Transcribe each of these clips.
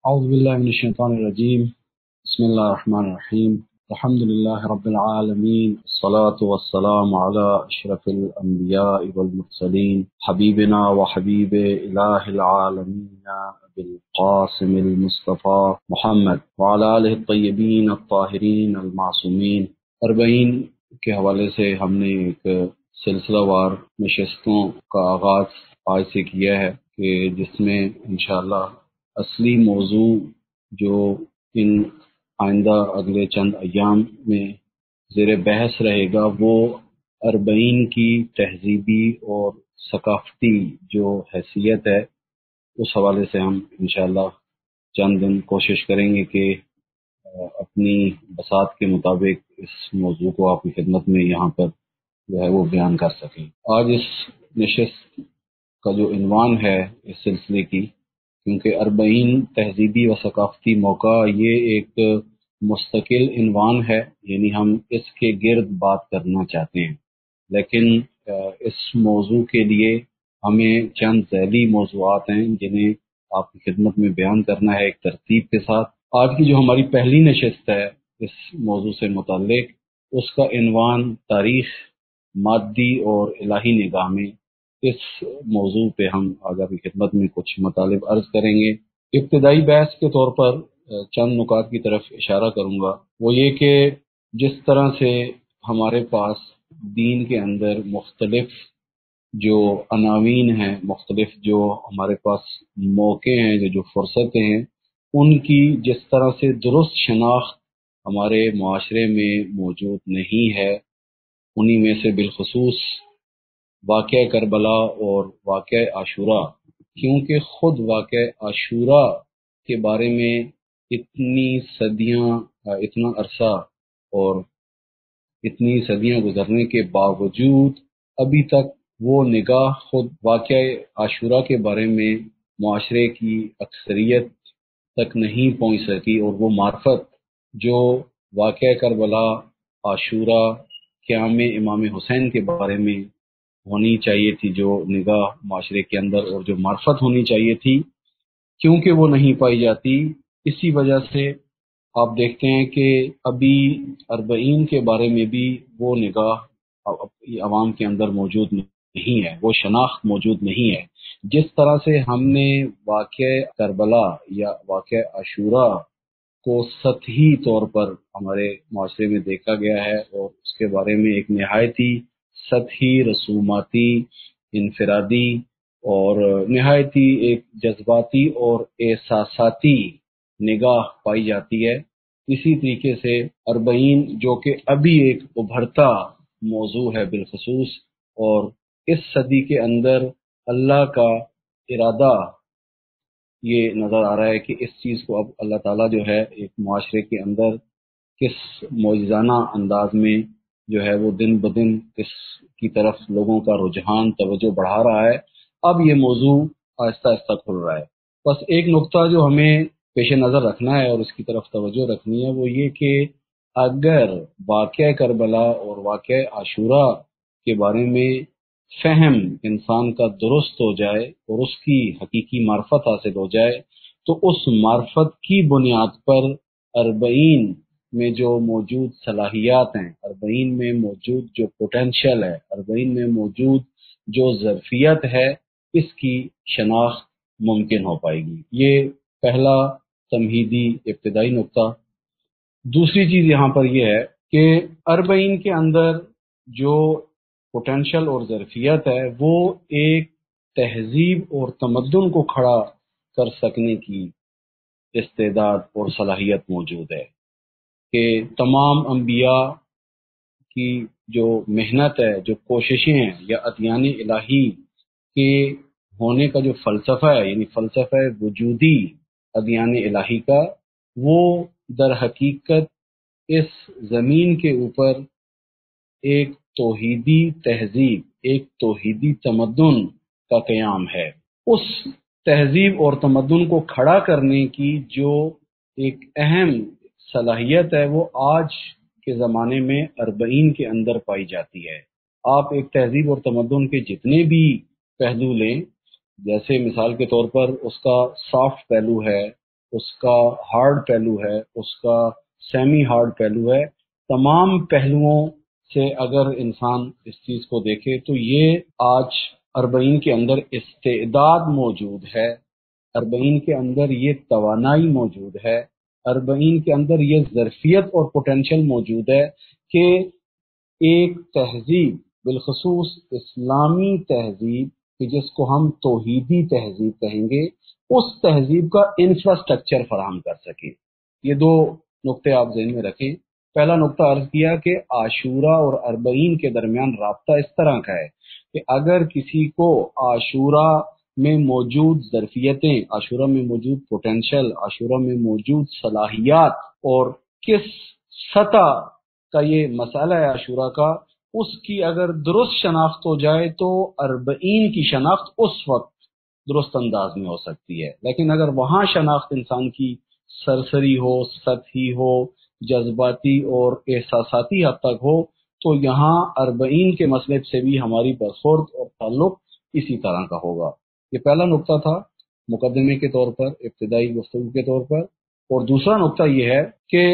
أعوذ بالله من الشيطان الرجيم. بسم الله الرحمن الرحيم. الحمد لله رب العالمين، الصلاة والسلام على أشرف الأنبياء والمرسلين، حبيبنا وحبيب إله العالمين أبي القاسم المصطفى محمد وعلى آله الطيبين الطاهرين المعصومين. اربعین کے حوالے سے ہم نے ایک سلسلہ وار نشستوں کا آغاز آج سے کیا ہے کہ جس میں انشاءاللہ اصلی موضوع جو ان آئندہ اگلے چند ایام میں زیر بحث رہے گا وہ اربعین کی تہذیبی اور ثقافتی جو حیثیت ہے اس حوالے سے ہم انشاءاللہ چند دن کوشش کریں گے کہ اپنی بساط کے مطابق اس موضوع کو آپ کی خدمت میں یہاں پر جو ہے وہ بیان کر سکیں۔ آج اس نشست کا جو عنوان ہے اس سلسلے کی، کیونکہ اربعین تہذیبی و ثقافتی موقع یہ ایک مستقل عنوان ہے، یعنی ہم اس کے گرد بات کرنا چاہتے ہیں، لیکن اس موضوع کے لیے ہمیں چند ذیلی موضوعات ہیں جنہیں آپ کی خدمت میں بیان کرنا ہے ایک ترتیب کے ساتھ۔ آج کی جو ہماری پہلی نشست ہے اس موضوع سے متعلق، اس کا عنوان تاریخ مادی اور الہی نگاہ میں۔ اس موضوع پہ ہم آج آپ کی خدمت میں کچھ مطالب عرض کریں گے۔ ابتدائی بحث کے طور پر چند نکات کی طرف اشارہ کروں گا، وہ یہ کہ جس طرح سے ہمارے پاس دین کے اندر مختلف جو عناوین ہیں، مختلف جو ہمارے پاس موقع ہیں، جو فرصتیں ہیں، ان کی جس طرح سے درست شناخت ہمارے معاشرے میں موجود نہیں ہے، انہی میں سے بالخصوص واقعہ کربلا اور واقعہ عاشورہ، کیونکہ خود واقعہ عاشورہ کے بارے میں اتنی صدیاں، اتنا عرصہ اور اتنی صدیاں گزرنے کے باوجود ابھی تک وہ نگاہ خود واقعہ عاشورہ کے بارے میں معاشرے کی اکثریت تک نہیں پہنچ سکی، اور وہ معرفت جو واقعہ کربلا، عاشورہ، قیام امام حسین کے بارے میں ہونی چاہیے تھی، جو نگاہ معاشرے کے اندر اور جو معرفت ہونی چاہیے تھی، کیونکہ وہ نہیں پائی جاتی، اسی وجہ سے آپ دیکھتے ہیں کہ ابھی اربعین کے بارے میں بھی وہ نگاہ عوام کے اندر موجود نہیں ہے، وہ شناخت موجود نہیں ہے۔ جس طرح سے ہم نے واقعہ کربلا یا واقعہ عاشورہ کو سطحی طور پر ہمارے معاشرے میں دیکھا گیا ہے، اور اس کے بارے میں ایک نہایتی سطحی، رسوماتی، انفرادی اور نہایتی ایک جذباتی اور احساساتی نگاہ پائی جاتی ہے، اسی طریقے سے اربعین جو کہ ابھی ایک ابھرتا موضوع ہے بالخصوص، اور اس صدی کے اندر اللہ کا ارادہ یہ نظر آ رہا ہے کہ اس چیز کو اب اللہ تعالیٰ جو ہے ایک معاشرے کے اندر کس معجزانہ انداز میں جو ہے وہ دن بدن اس کی طرف لوگوں کا رجحان، توجہ بڑھا رہا ہے۔ اب یہ موضوع آہستہ آہستہ کھل رہا ہے۔ بس ایک نقطہ جو ہمیں پیش نظر رکھنا ہے اور اس کی طرف توجہ رکھنی ہے، وہ یہ کہ اگر واقعہ کربلا اور واقعہ عاشورہ کے بارے میں فہم انسان کا درست ہو جائے اور اس کی حقیقی معرفت حاصل ہو جائے، تو اس معرفت کی بنیاد پر اربعین میں جو موجود صلاحیات ہیں، اربعین میں موجود جو پوٹینشل ہے، اربعین میں موجود جو ظرفیت ہے، اس کی شناخت ممکن ہو پائے گی۔ یہ پہلا تمہیدی ابتدائی نقطہ۔ دوسری چیز یہاں پر یہ ہے کہ اربعین کے اندر جو پوٹینشل اور ظرفیت ہے وہ ایک تہذیب اور تمدن کو کھڑا کر سکنے کی استعداد اور صلاحیت موجود ہے، کہ تمام انبیاء کی جو محنت ہے، جو کوششیں ہیں، یا ادیان الہی کے ہونے کا جو فلسفہ ہے، یعنی فلسفہ وجودی ادیان الہی کا، وہ در حقیقت اس زمین کے اوپر ایک توحیدی تہذیب، ایک توحیدی تمدن کا قیام ہے۔ اس تہذیب اور تمدن کو کھڑا کرنے کی جو ایک اہم صلاحیت ہے وہ آج کے زمانے میں اربعین کے اندر پائی جاتی ہے۔ آپ ایک تہذیب اور تمدن کے جتنے بھی پہلو لیں، جیسے مثال کے طور پر اس کا سافٹ پہلو ہے، اس کا ہارڈ پہلو ہے، اس کا سیمی ہارڈ پہلو ہے، تمام پہلوؤں سے اگر انسان اس چیز کو دیکھے تو یہ آج اربعین کے اندر استعداد موجود ہے، اربعین کے اندر یہ توانائی موجود ہے، اربعین کے اندر یہ ظرفیت اور پوٹینشل موجود ہے کہ ایک تہذیب، بالخصوص اسلامی تہذیب کہ جس کو ہم توحیدی تہذیب کہیں گے، اس تہذیب کا انفراسٹرکچر فراہم کر سکے۔ یہ دو نقطے آپ ذہن میں رکھیں۔ پہلا نقطہ عرض کیا کہ عاشورہ اور اربعین کے درمیان رابطہ اس طرح کا ہے کہ اگر کسی کو عاشورہ میں موجود ظرفیتیں، عاشورہ میں موجود پوٹینشل، عاشورہ میں موجود صلاحیات اور کس سطح کا یہ مسئلہ ہے عاشورہ کا، اس کی اگر درست شناخت ہو جائے تو اربعین کی شناخت اس وقت درست انداز میں ہو سکتی ہے۔ لیکن اگر وہاں شناخت انسان کی سرسری ہو، سطحی ہو، جذباتی اور احساساتی حد تک ہو تو یہاں اربعین کے مسئلے سے بھی ہماری برخورد اور تعلق اسی طرح کا ہوگا۔ یہ پہلا نقطہ تھا مقدمے کے طور پر، ابتدائی گفتگو کے طور پر۔ اور دوسرا نقطہ یہ ہے کہ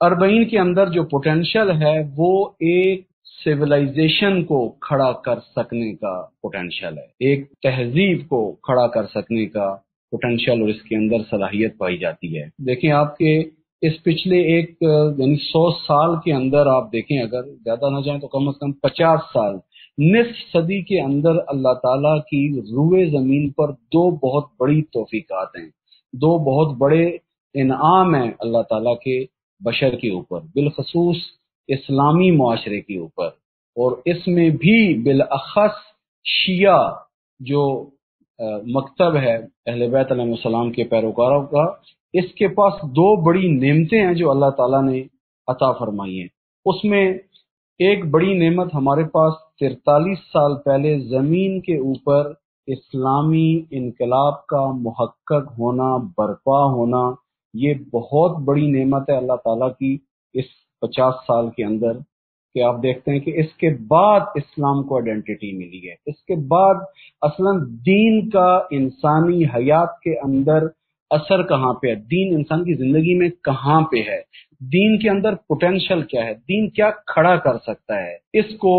اربعین کے اندر جو پوٹینشل ہے وہ ایک سویلائزیشن کو کھڑا کر سکنے کا پوٹینشل ہے، ایک تہذیب کو کھڑا کر سکنے کا پوٹینشل اور اس کے اندر صلاحیت پائی جاتی ہے۔ دیکھیں آپ کے اس پچھلے یعنی 100 سال کے اندر آپ دیکھیں، اگر زیادہ نہ جائیں تو کم از کم 50 سال، نصف صدی کے اندر اللہ تعالیٰ کی روئے زمین پر دو بہت بڑی توفیقات ہیں، دو بہت بڑے انعام ہیں اللہ تعالیٰ کے بشر کے اوپر، بالخصوص اسلامی معاشرے کے اوپر، اور اس میں بھی بالاخص شیعہ جو مکتب ہے اہل بیت علیہ السلام کے پیروکاروں کا، اس کے پاس دو بڑی نعمتیں ہیں جو اللہ تعالیٰ نے عطا فرمائی ہیں۔ اس میں ایک بڑی نعمت ہمارے پاس 43 سال پہلے زمین کے اوپر اسلامی انقلاب کا محقق ہونا، برپا ہونا، یہ بہت بڑی نعمت ہے اللہ تعالیٰ کی اس 50 سال کے اندر، کہ آپ دیکھتے ہیں کہ اس کے بعد اسلام کو آئیڈینٹی ملی ہے، اس کے بعد اصلا دین کا انسانی حیات کے اندر اثر کہاں پہ ہے، دین انسان کی زندگی میں کہاں پہ ہے، دین کے اندر پوٹینشل کیا ہے، دین کیا کھڑا کر سکتا ہے، اس کو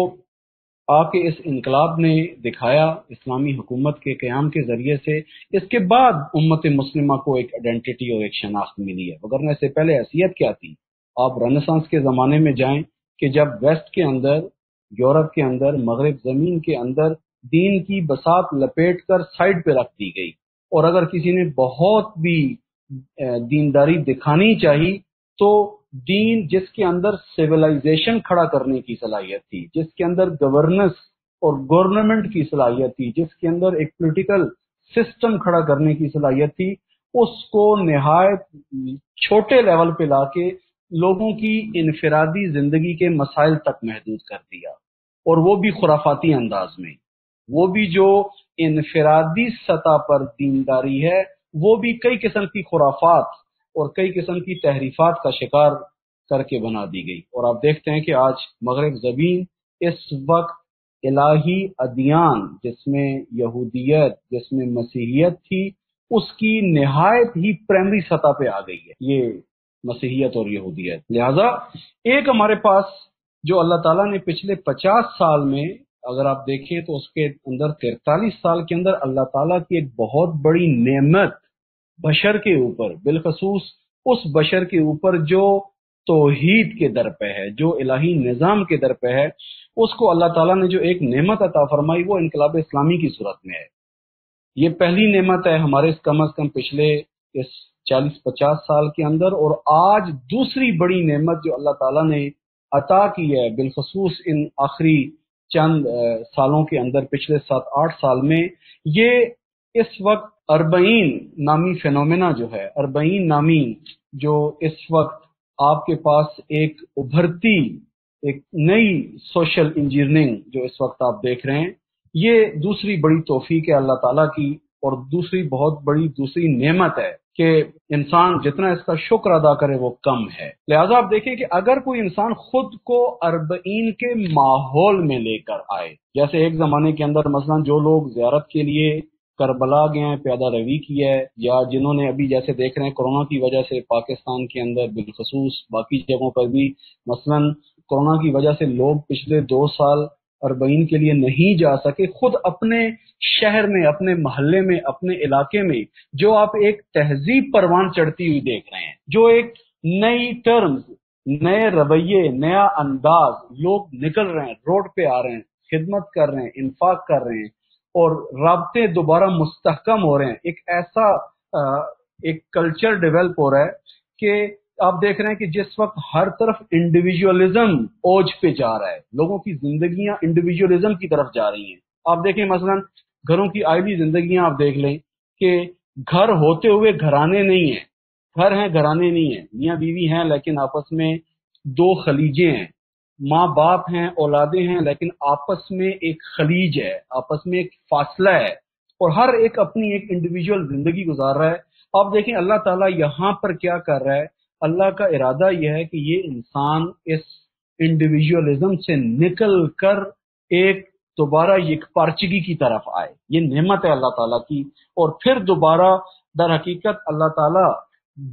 آپ کے اس انقلاب نے دکھایا اسلامی حکومت کے قیام کے ذریعے سے۔ اس کے بعد امت مسلمہ کو ایک آئیڈینٹی اور ایک شناخت ملی ہے، وگرنہ اس سے پہلے حیثیت کیا تھی؟ آپ رنسانس کے زمانے میں جائیں کہ جب ویسٹ کے اندر، یورپ کے اندر، مغرب زمین کے اندر دین کی بساط لپیٹ کر سائڈ پہ رکھ دی گئی، اور اگر کسی نے بہت بھی دینداری دکھانی چاہی تو دین جس کے اندر سویلائزیشن کھڑا کرنے کی صلاحیت تھی، جس کے اندر گورننس اور گورنمنٹ کی صلاحیت تھی، جس کے اندر ایک پولیٹیکل سسٹم کھڑا کرنے کی صلاحیت تھی، اس کو نہایت چھوٹے لیول پہ لا کے لوگوں کی انفرادی زندگی کے مسائل تک محدود کر دیا، اور وہ بھی خرافاتی انداز میں، وہ بھی جو انفرادی سطح پر دینداری ہے وہ بھی کئی قسم کی خرافات اور کئی قسم کی تحریفات کا شکار کر کے بنا دی گئی۔ اور آپ دیکھتے ہیں کہ آج مغرب زمین اس وقت الہی ادیان، جس میں یہودیت، جس میں مسیحیت تھی، اس کی نہایت ہی پرائمری سطح پہ آ گئی ہے یہ مسیحیت اور یہودیت۔ لہذا ایک ہمارے پاس جو اللہ تعالیٰ نے پچھلے 50 سال میں، اگر آپ دیکھیں تو اس کے اندر 43 سال کے اندر اللہ تعالیٰ کی ایک بہت بڑی نعمت بشر کے اوپر، بالخصوص اس بشر کے اوپر جو توحید کے در پہ ہے، جو الہی نظام کے در پہ ہے، اس کو اللہ تعالیٰ نے جو ایک نعمت عطا فرمائی وہ انقلاب اسلامی کی صورت میں ہے۔ یہ پہلی نعمت ہے ہمارے کم از کم پچھلے اس 40-50 سال کے اندر، اور آج دوسری بڑی نعمت جو اللہ تعالیٰ نے عطا کی ہے بالخصوص ان آخری چند سالوں کے اندر، پچھلے 7-8 سال میں، یہ اس وقت اربعین نامی فینومینا جو ہے، اربعین نامی جو اس وقت آپ کے پاس ایک ابھرتی ایک نئی سوشل انجینئرنگ جو اس وقت آپ دیکھ رہے ہیں، یہ دوسری بڑی توفیق ہے اللہ تعالیٰ کی، اور دوسری بہت بڑی دوسری نعمت ہے کہ انسان جتنا اس کا شکر ادا کرے وہ کم ہے۔ لہٰذا آپ دیکھیں کہ اگر کوئی انسان خود کو اربعین کے ماحول میں لے کر آئے، جیسے ایک زمانے کے اندر مثلا جو لوگ زیارت کے لیے کربلا گئے ہیں، پیادہ روی کی ہے، یا جنہوں نے ابھی جیسے دیکھ رہے ہیں کورونا کی وجہ سے پاکستان کے اندر بالخصوص باقی جگہوں پر بھی، مثلا کورونا کی وجہ سے لوگ پچھلے 2 سال اربعین کے لیے نہیں جا سکے، خود اپنے شہر میں، اپنے محلے میں، اپنے علاقے میں جو آپ ایک تہذیب پروان چڑھتی ہوئی دیکھ رہے ہیں، جو ایک نئی ٹرمز، نئے رویے، نیا انداز، لوگ نکل رہے ہیں، روڈ پہ آ رہے ہیں، خدمت کر رہے ہیں، انفاق کر رہے ہیں، اور رابطے دوبارہ مستحکم ہو رہے ہیں۔ ایک ایسا ایک کلچر ڈیولپ ہو رہا ہے کہ آپ دیکھ رہے ہیں کہ جس وقت ہر طرف انڈیویجولزم اوج پہ جا رہا ہے، لوگوں کی زندگیاں انڈیویجولزم کی طرف جا رہی ہیں۔ آپ دیکھیں مثلا گھروں کی آئلی زندگیاں آپ دیکھ لیں کہ گھر ہوتے ہوئے گھرانے نہیں ہیں، گھر ہیں گھرانے نہیں ہیں، میاں بیوی ہیں لیکن آپس میں 2 خلیجیں ہیں، ماں باپ ہیں، اولادیں ہیں، لیکن آپس میں ایک خلیج ہے، آپس میں ایک فاصلہ ہے، اور ہر ایک اپنی ایک انڈیویجول زندگی گزار رہا ہے۔ آپ دیکھیں اللہ تعالیٰ یہاں پر کیا کر رہا ہے، اللہ کا ارادہ یہ ہے کہ یہ انسان اس انڈیویجولزم سے نکل کر ایک دوبارہ یکپارچگی کی طرف آئے۔ یہ نعمت ہے اللہ تعالیٰ کی، اور پھر دوبارہ در حقیقت اللہ تعالیٰ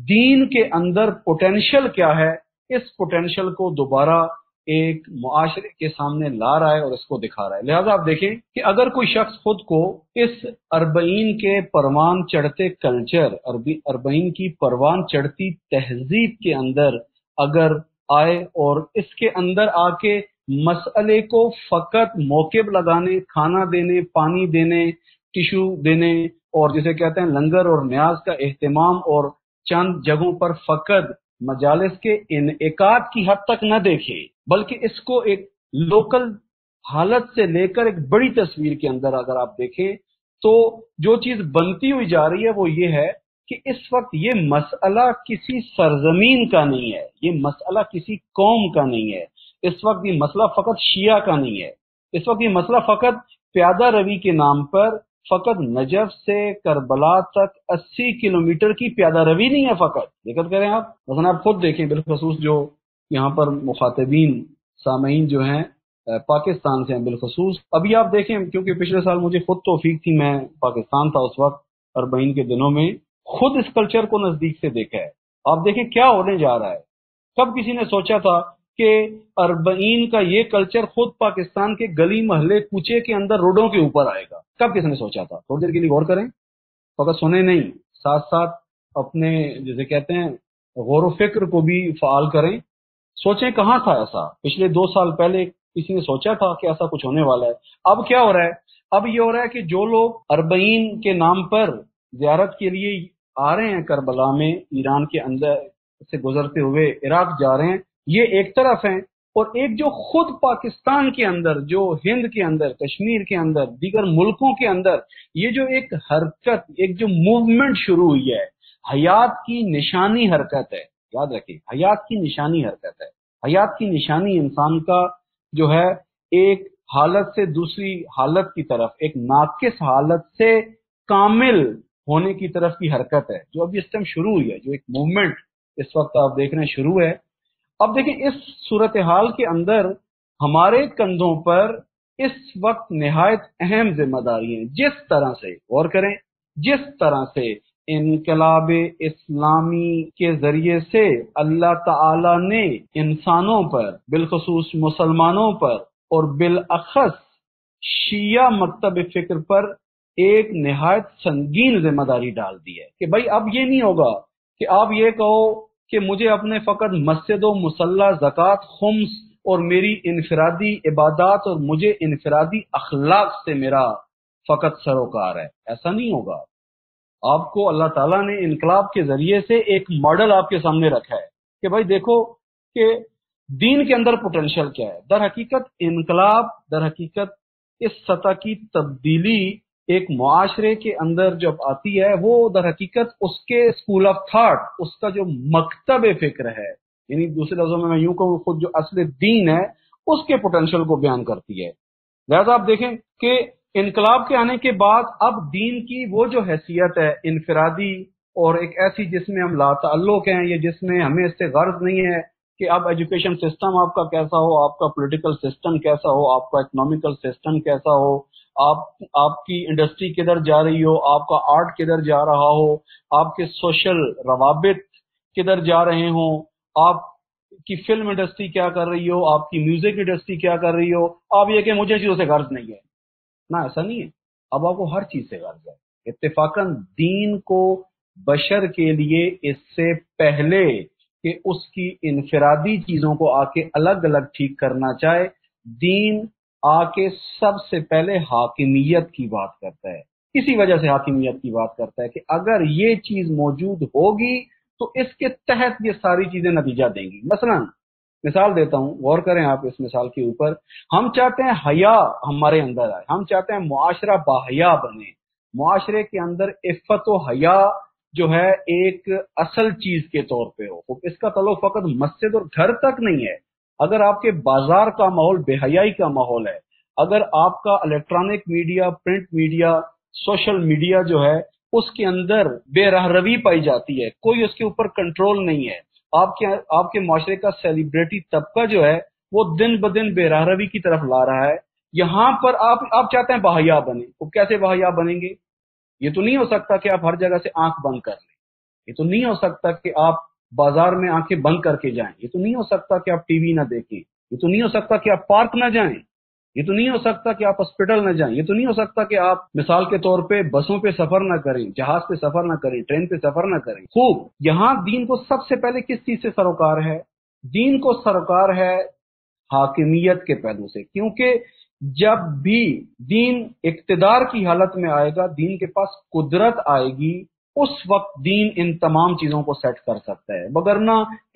دین کے اندر پوٹینشل کیا ہے، اس پوٹینشل کو دوبارہ ایک معاشرے کے سامنے لا رہا ہے اور اس کو دکھا رہا ہے۔ لہذا آپ دیکھیں کہ اگر کوئی شخص خود کو اس اربعین کے پروان چڑھتے کلچر، اربعین کی پروان چڑھتی تہذیب کے اندر اگر آئے اور اس کے اندر آ کے مسئلے کو فقط موقب لگانے، کھانا دینے، پانی دینے، ٹیشو دینے، اور جسے کہتے ہیں لنگر اور نیاز کا اہتمام، اور چند جگہوں پر فقط مجالس کے انعقاد کی حد تک نہ دیکھے، بلکہ اس کو ایک لوکل حالت سے لے کر ایک بڑی تصویر کے اندر اگر آپ دیکھیں تو جو چیز بنتی ہوئی جا رہی ہے وہ یہ ہے کہ اس وقت یہ مسئلہ کسی سرزمین کا نہیں ہے، یہ مسئلہ کسی قوم کا نہیں ہے، اس وقت یہ مسئلہ فقط شیعہ کا نہیں ہے، اس وقت یہ مسئلہ فقط پیادہ روی کے نام پر فقط نجف سے کربلا تک 80 کلومیٹر کی پیادہ روی نہیں ہے، فقط دقت کریں آپ، مثلا آپ خود دیکھیں، بالخصوص جو یہاں پر مخاطبین سامعین جو ہیں پاکستان سے ہیں بالخصوص، ابھی آپ دیکھیں کیونکہ پچھلے سال مجھے خود توفیق تھی، میں پاکستان تھا اس وقت اربعین کے دنوں میں، خود اس کلچر کو نزدیک سے دیکھا ہے۔ آپ دیکھیں کیا ہونے جا رہا ہے، کب کسی نے سوچا تھا کہ اربعین کا یہ کلچر خود پاکستان کے گلی محلے کوچے کے اندر روڈوں کے اوپر آئے گا، کب کسی نے سوچا تھا؟ تھوڑی دیر کے لیے غور کریں، فقط سنیں نہیں، ساتھ ساتھ اپنے جسے کہتے ہیں غور و فکر کو بھی فعال کریں، سوچیں کہاں تھا ایسا؟ پچھلے 2 سال پہلے کسی نے سوچا تھا کہ ایسا کچھ ہونے والا ہے؟ اب کیا ہو رہا ہے؟ اب یہ ہو رہا ہے کہ جو لوگ اربعین کے نام پر زیارت کے لیے آ رہے ہیں کربلا میں، ایران کے اندر سے گزرتے ہوئے عراق جا رہے ہیں، یہ ایک طرف ہیں، اور ایک جو خود پاکستان کے اندر، جو ہند کے اندر، کشمیر کے اندر، دیگر ملکوں کے اندر یہ جو ایک حرکت، ایک جو موومنٹ شروع ہوئی ہے، حیات کی نشانی حرکت ہے، یاد رکھیں حیات کی نشانی حرکت ہے۔ حیات کی نشانی انسان کا جو ہے ایک حالت سے دوسری حالت کی طرف، ایک ناقص حالت سے کامل ہونے کی طرف کی حرکت ہے، جو ابھی اس ٹائم شروع ہوئی ہے، جو ایک موومنٹ اس وقت آپ دیکھ رہے ہیں شروع ہے۔ اب دیکھیں اس صورتحال کے اندر ہمارے کندھوں پر اس وقت نہایت اہم ذمہ داری ہیں، جس طرح سے غور کریں، جس طرح سے انقلاب اسلامی کے ذریعے سے اللہ تعالی نے انسانوں پر، بالخصوص مسلمانوں پر اور بالاخص شیعہ مکتب فکر پر ایک نہایت سنگین ذمہ داری ڈال دی ہے کہ بھائی اب یہ نہیں ہوگا کہ آپ یہ کہو کہ مجھے اپنے فقط مسجد و مصلی، زکوٰۃ، خمس اور میری انفرادی عبادات اور مجھے انفرادی اخلاق سے میرا فقط سروکار ہے، ایسا نہیں ہوگا۔ آپ کو اللہ تعالیٰ نے انقلاب کے ذریعے سے ایک ماڈل آپ کے سامنے رکھا ہے کہ بھائی دیکھو کہ دین کے اندر پوٹینشل کیا ہے۔ در حقیقت انقلاب، در حقیقت اس سطح کی تبدیلی ایک معاشرے کے اندر جب آتی ہے، وہ در حقیقت اس کے اسکول آف تھاٹ، اس کا جو مکتب فکر ہے، یعنی دوسرے لفظوں میں یوں کہوں خود جو اصل دین ہے، اس کے پوٹینشل کو بیان کرتی ہے۔ لہذا آپ دیکھیں کہ انقلاب کے آنے کے بعد اب دین کی وہ جو حیثیت ہے انفرادی اور ایک ایسی جس میں ہم لا تعلق ہیں، یا جس میں ہمیں اس سے غرض نہیں ہے کہ اب ایجوکیشن سسٹم آپ کا کیسا ہو، آپ کا پولیٹیکل سسٹم کیسا ہو، آپ کا اکنامیکل سسٹم کیسا ہو، آپ کی انڈسٹری کدھر جا رہی ہو، آپ کا آرٹ کدھر جا رہا ہو، آپ کے سوشل روابط کدھر جا رہے ہوں، آپ کی فلم انڈسٹری کیا کر رہی ہو، آپ کی میوزک انڈسٹری کیا کر رہی ہو، آپ یہ کہ مجھے چیزوں سے غرض نہیں ہے، نہ ایسا نہیں ہے، اب آپ کو ہر چیز سے غرض ہے۔ اتفاقاً دین کو بشر کے لیے اس سے پہلے کہ اس کی انفرادی چیزوں کو آ کے الگ الگ ٹھیک کرنا چاہے، دین آ کے سب سے پہلے حاکمیت کی بات کرتا ہے۔ اسی وجہ سے حاکمیت کی بات کرتا ہے کہ اگر یہ چیز موجود ہوگی تو اس کے تحت یہ ساری چیزیں نتیجہ دیں گی۔ مثلا مثال دیتا ہوں، غور کریں آپ اس مثال کے اوپر۔ ہم چاہتے ہیں حیا ہمارے اندر آئے، ہم چاہتے ہیں معاشرہ باحیا بنے، معاشرے کے اندر عفت و حیا جو ہے ایک اصل چیز کے طور پہ ہو۔ اس کا تعلق فقط مسجد اور گھر تک نہیں ہے۔ اگر آپ کے بازار کا ماحول بے حیائی کا ماحول ہے، اگر آپ کا electronic media, print media, social media جو ہے اس کے اندر بے رہ روی پائی جاتی ہے، کوئی اس کے اوپر کنٹرول نہیں ہے، آپ کے معاشرے کا سیلیبریٹی طبقہ جو ہے وہ دن بدن بے رہ روی کی طرف لا رہا ہے، یہاں پر آپ چاہتے ہیں باحیا بنے، وہ کیسے باحیا بنیں گے؟ یہ تو نہیں ہو سکتا کہ آپ ہر جگہ سے آنکھ بند کر لیں، یہ تو نہیں ہو سکتا کہ آپ بازار میں آنکھیں بند کر کے جائیں، یہ تو نہیں ہو سکتا کہ آپ ٹی وی نہ دیکھیں، یہ تو نہیں ہو سکتا کہ آپ پارک نہ جائیں، یہ تو نہیں ہو سکتا کہ آپ ہاسپٹل نہ جائیں، یہ تو نہیں ہو سکتا کہ آپ مثال کے طور پہ بسوں پہ سفر نہ کریں، جہاز پہ سفر نہ کریں، ٹرین پہ سفر نہ کریں۔ خوب، یہاں دین کو سب سے پہلے کس چیز سے سروکار ہے؟ دین کو سروکار ہے حاکمیت کے پہلو سے، کیونکہ جب بھی دین اقتدار کی حالت میں آئے گا، دین کے پاس قدرت آئے گی، اس وقت دین ان تمام چیزوں کو سیٹ کر سکتا ہے، وگرنہ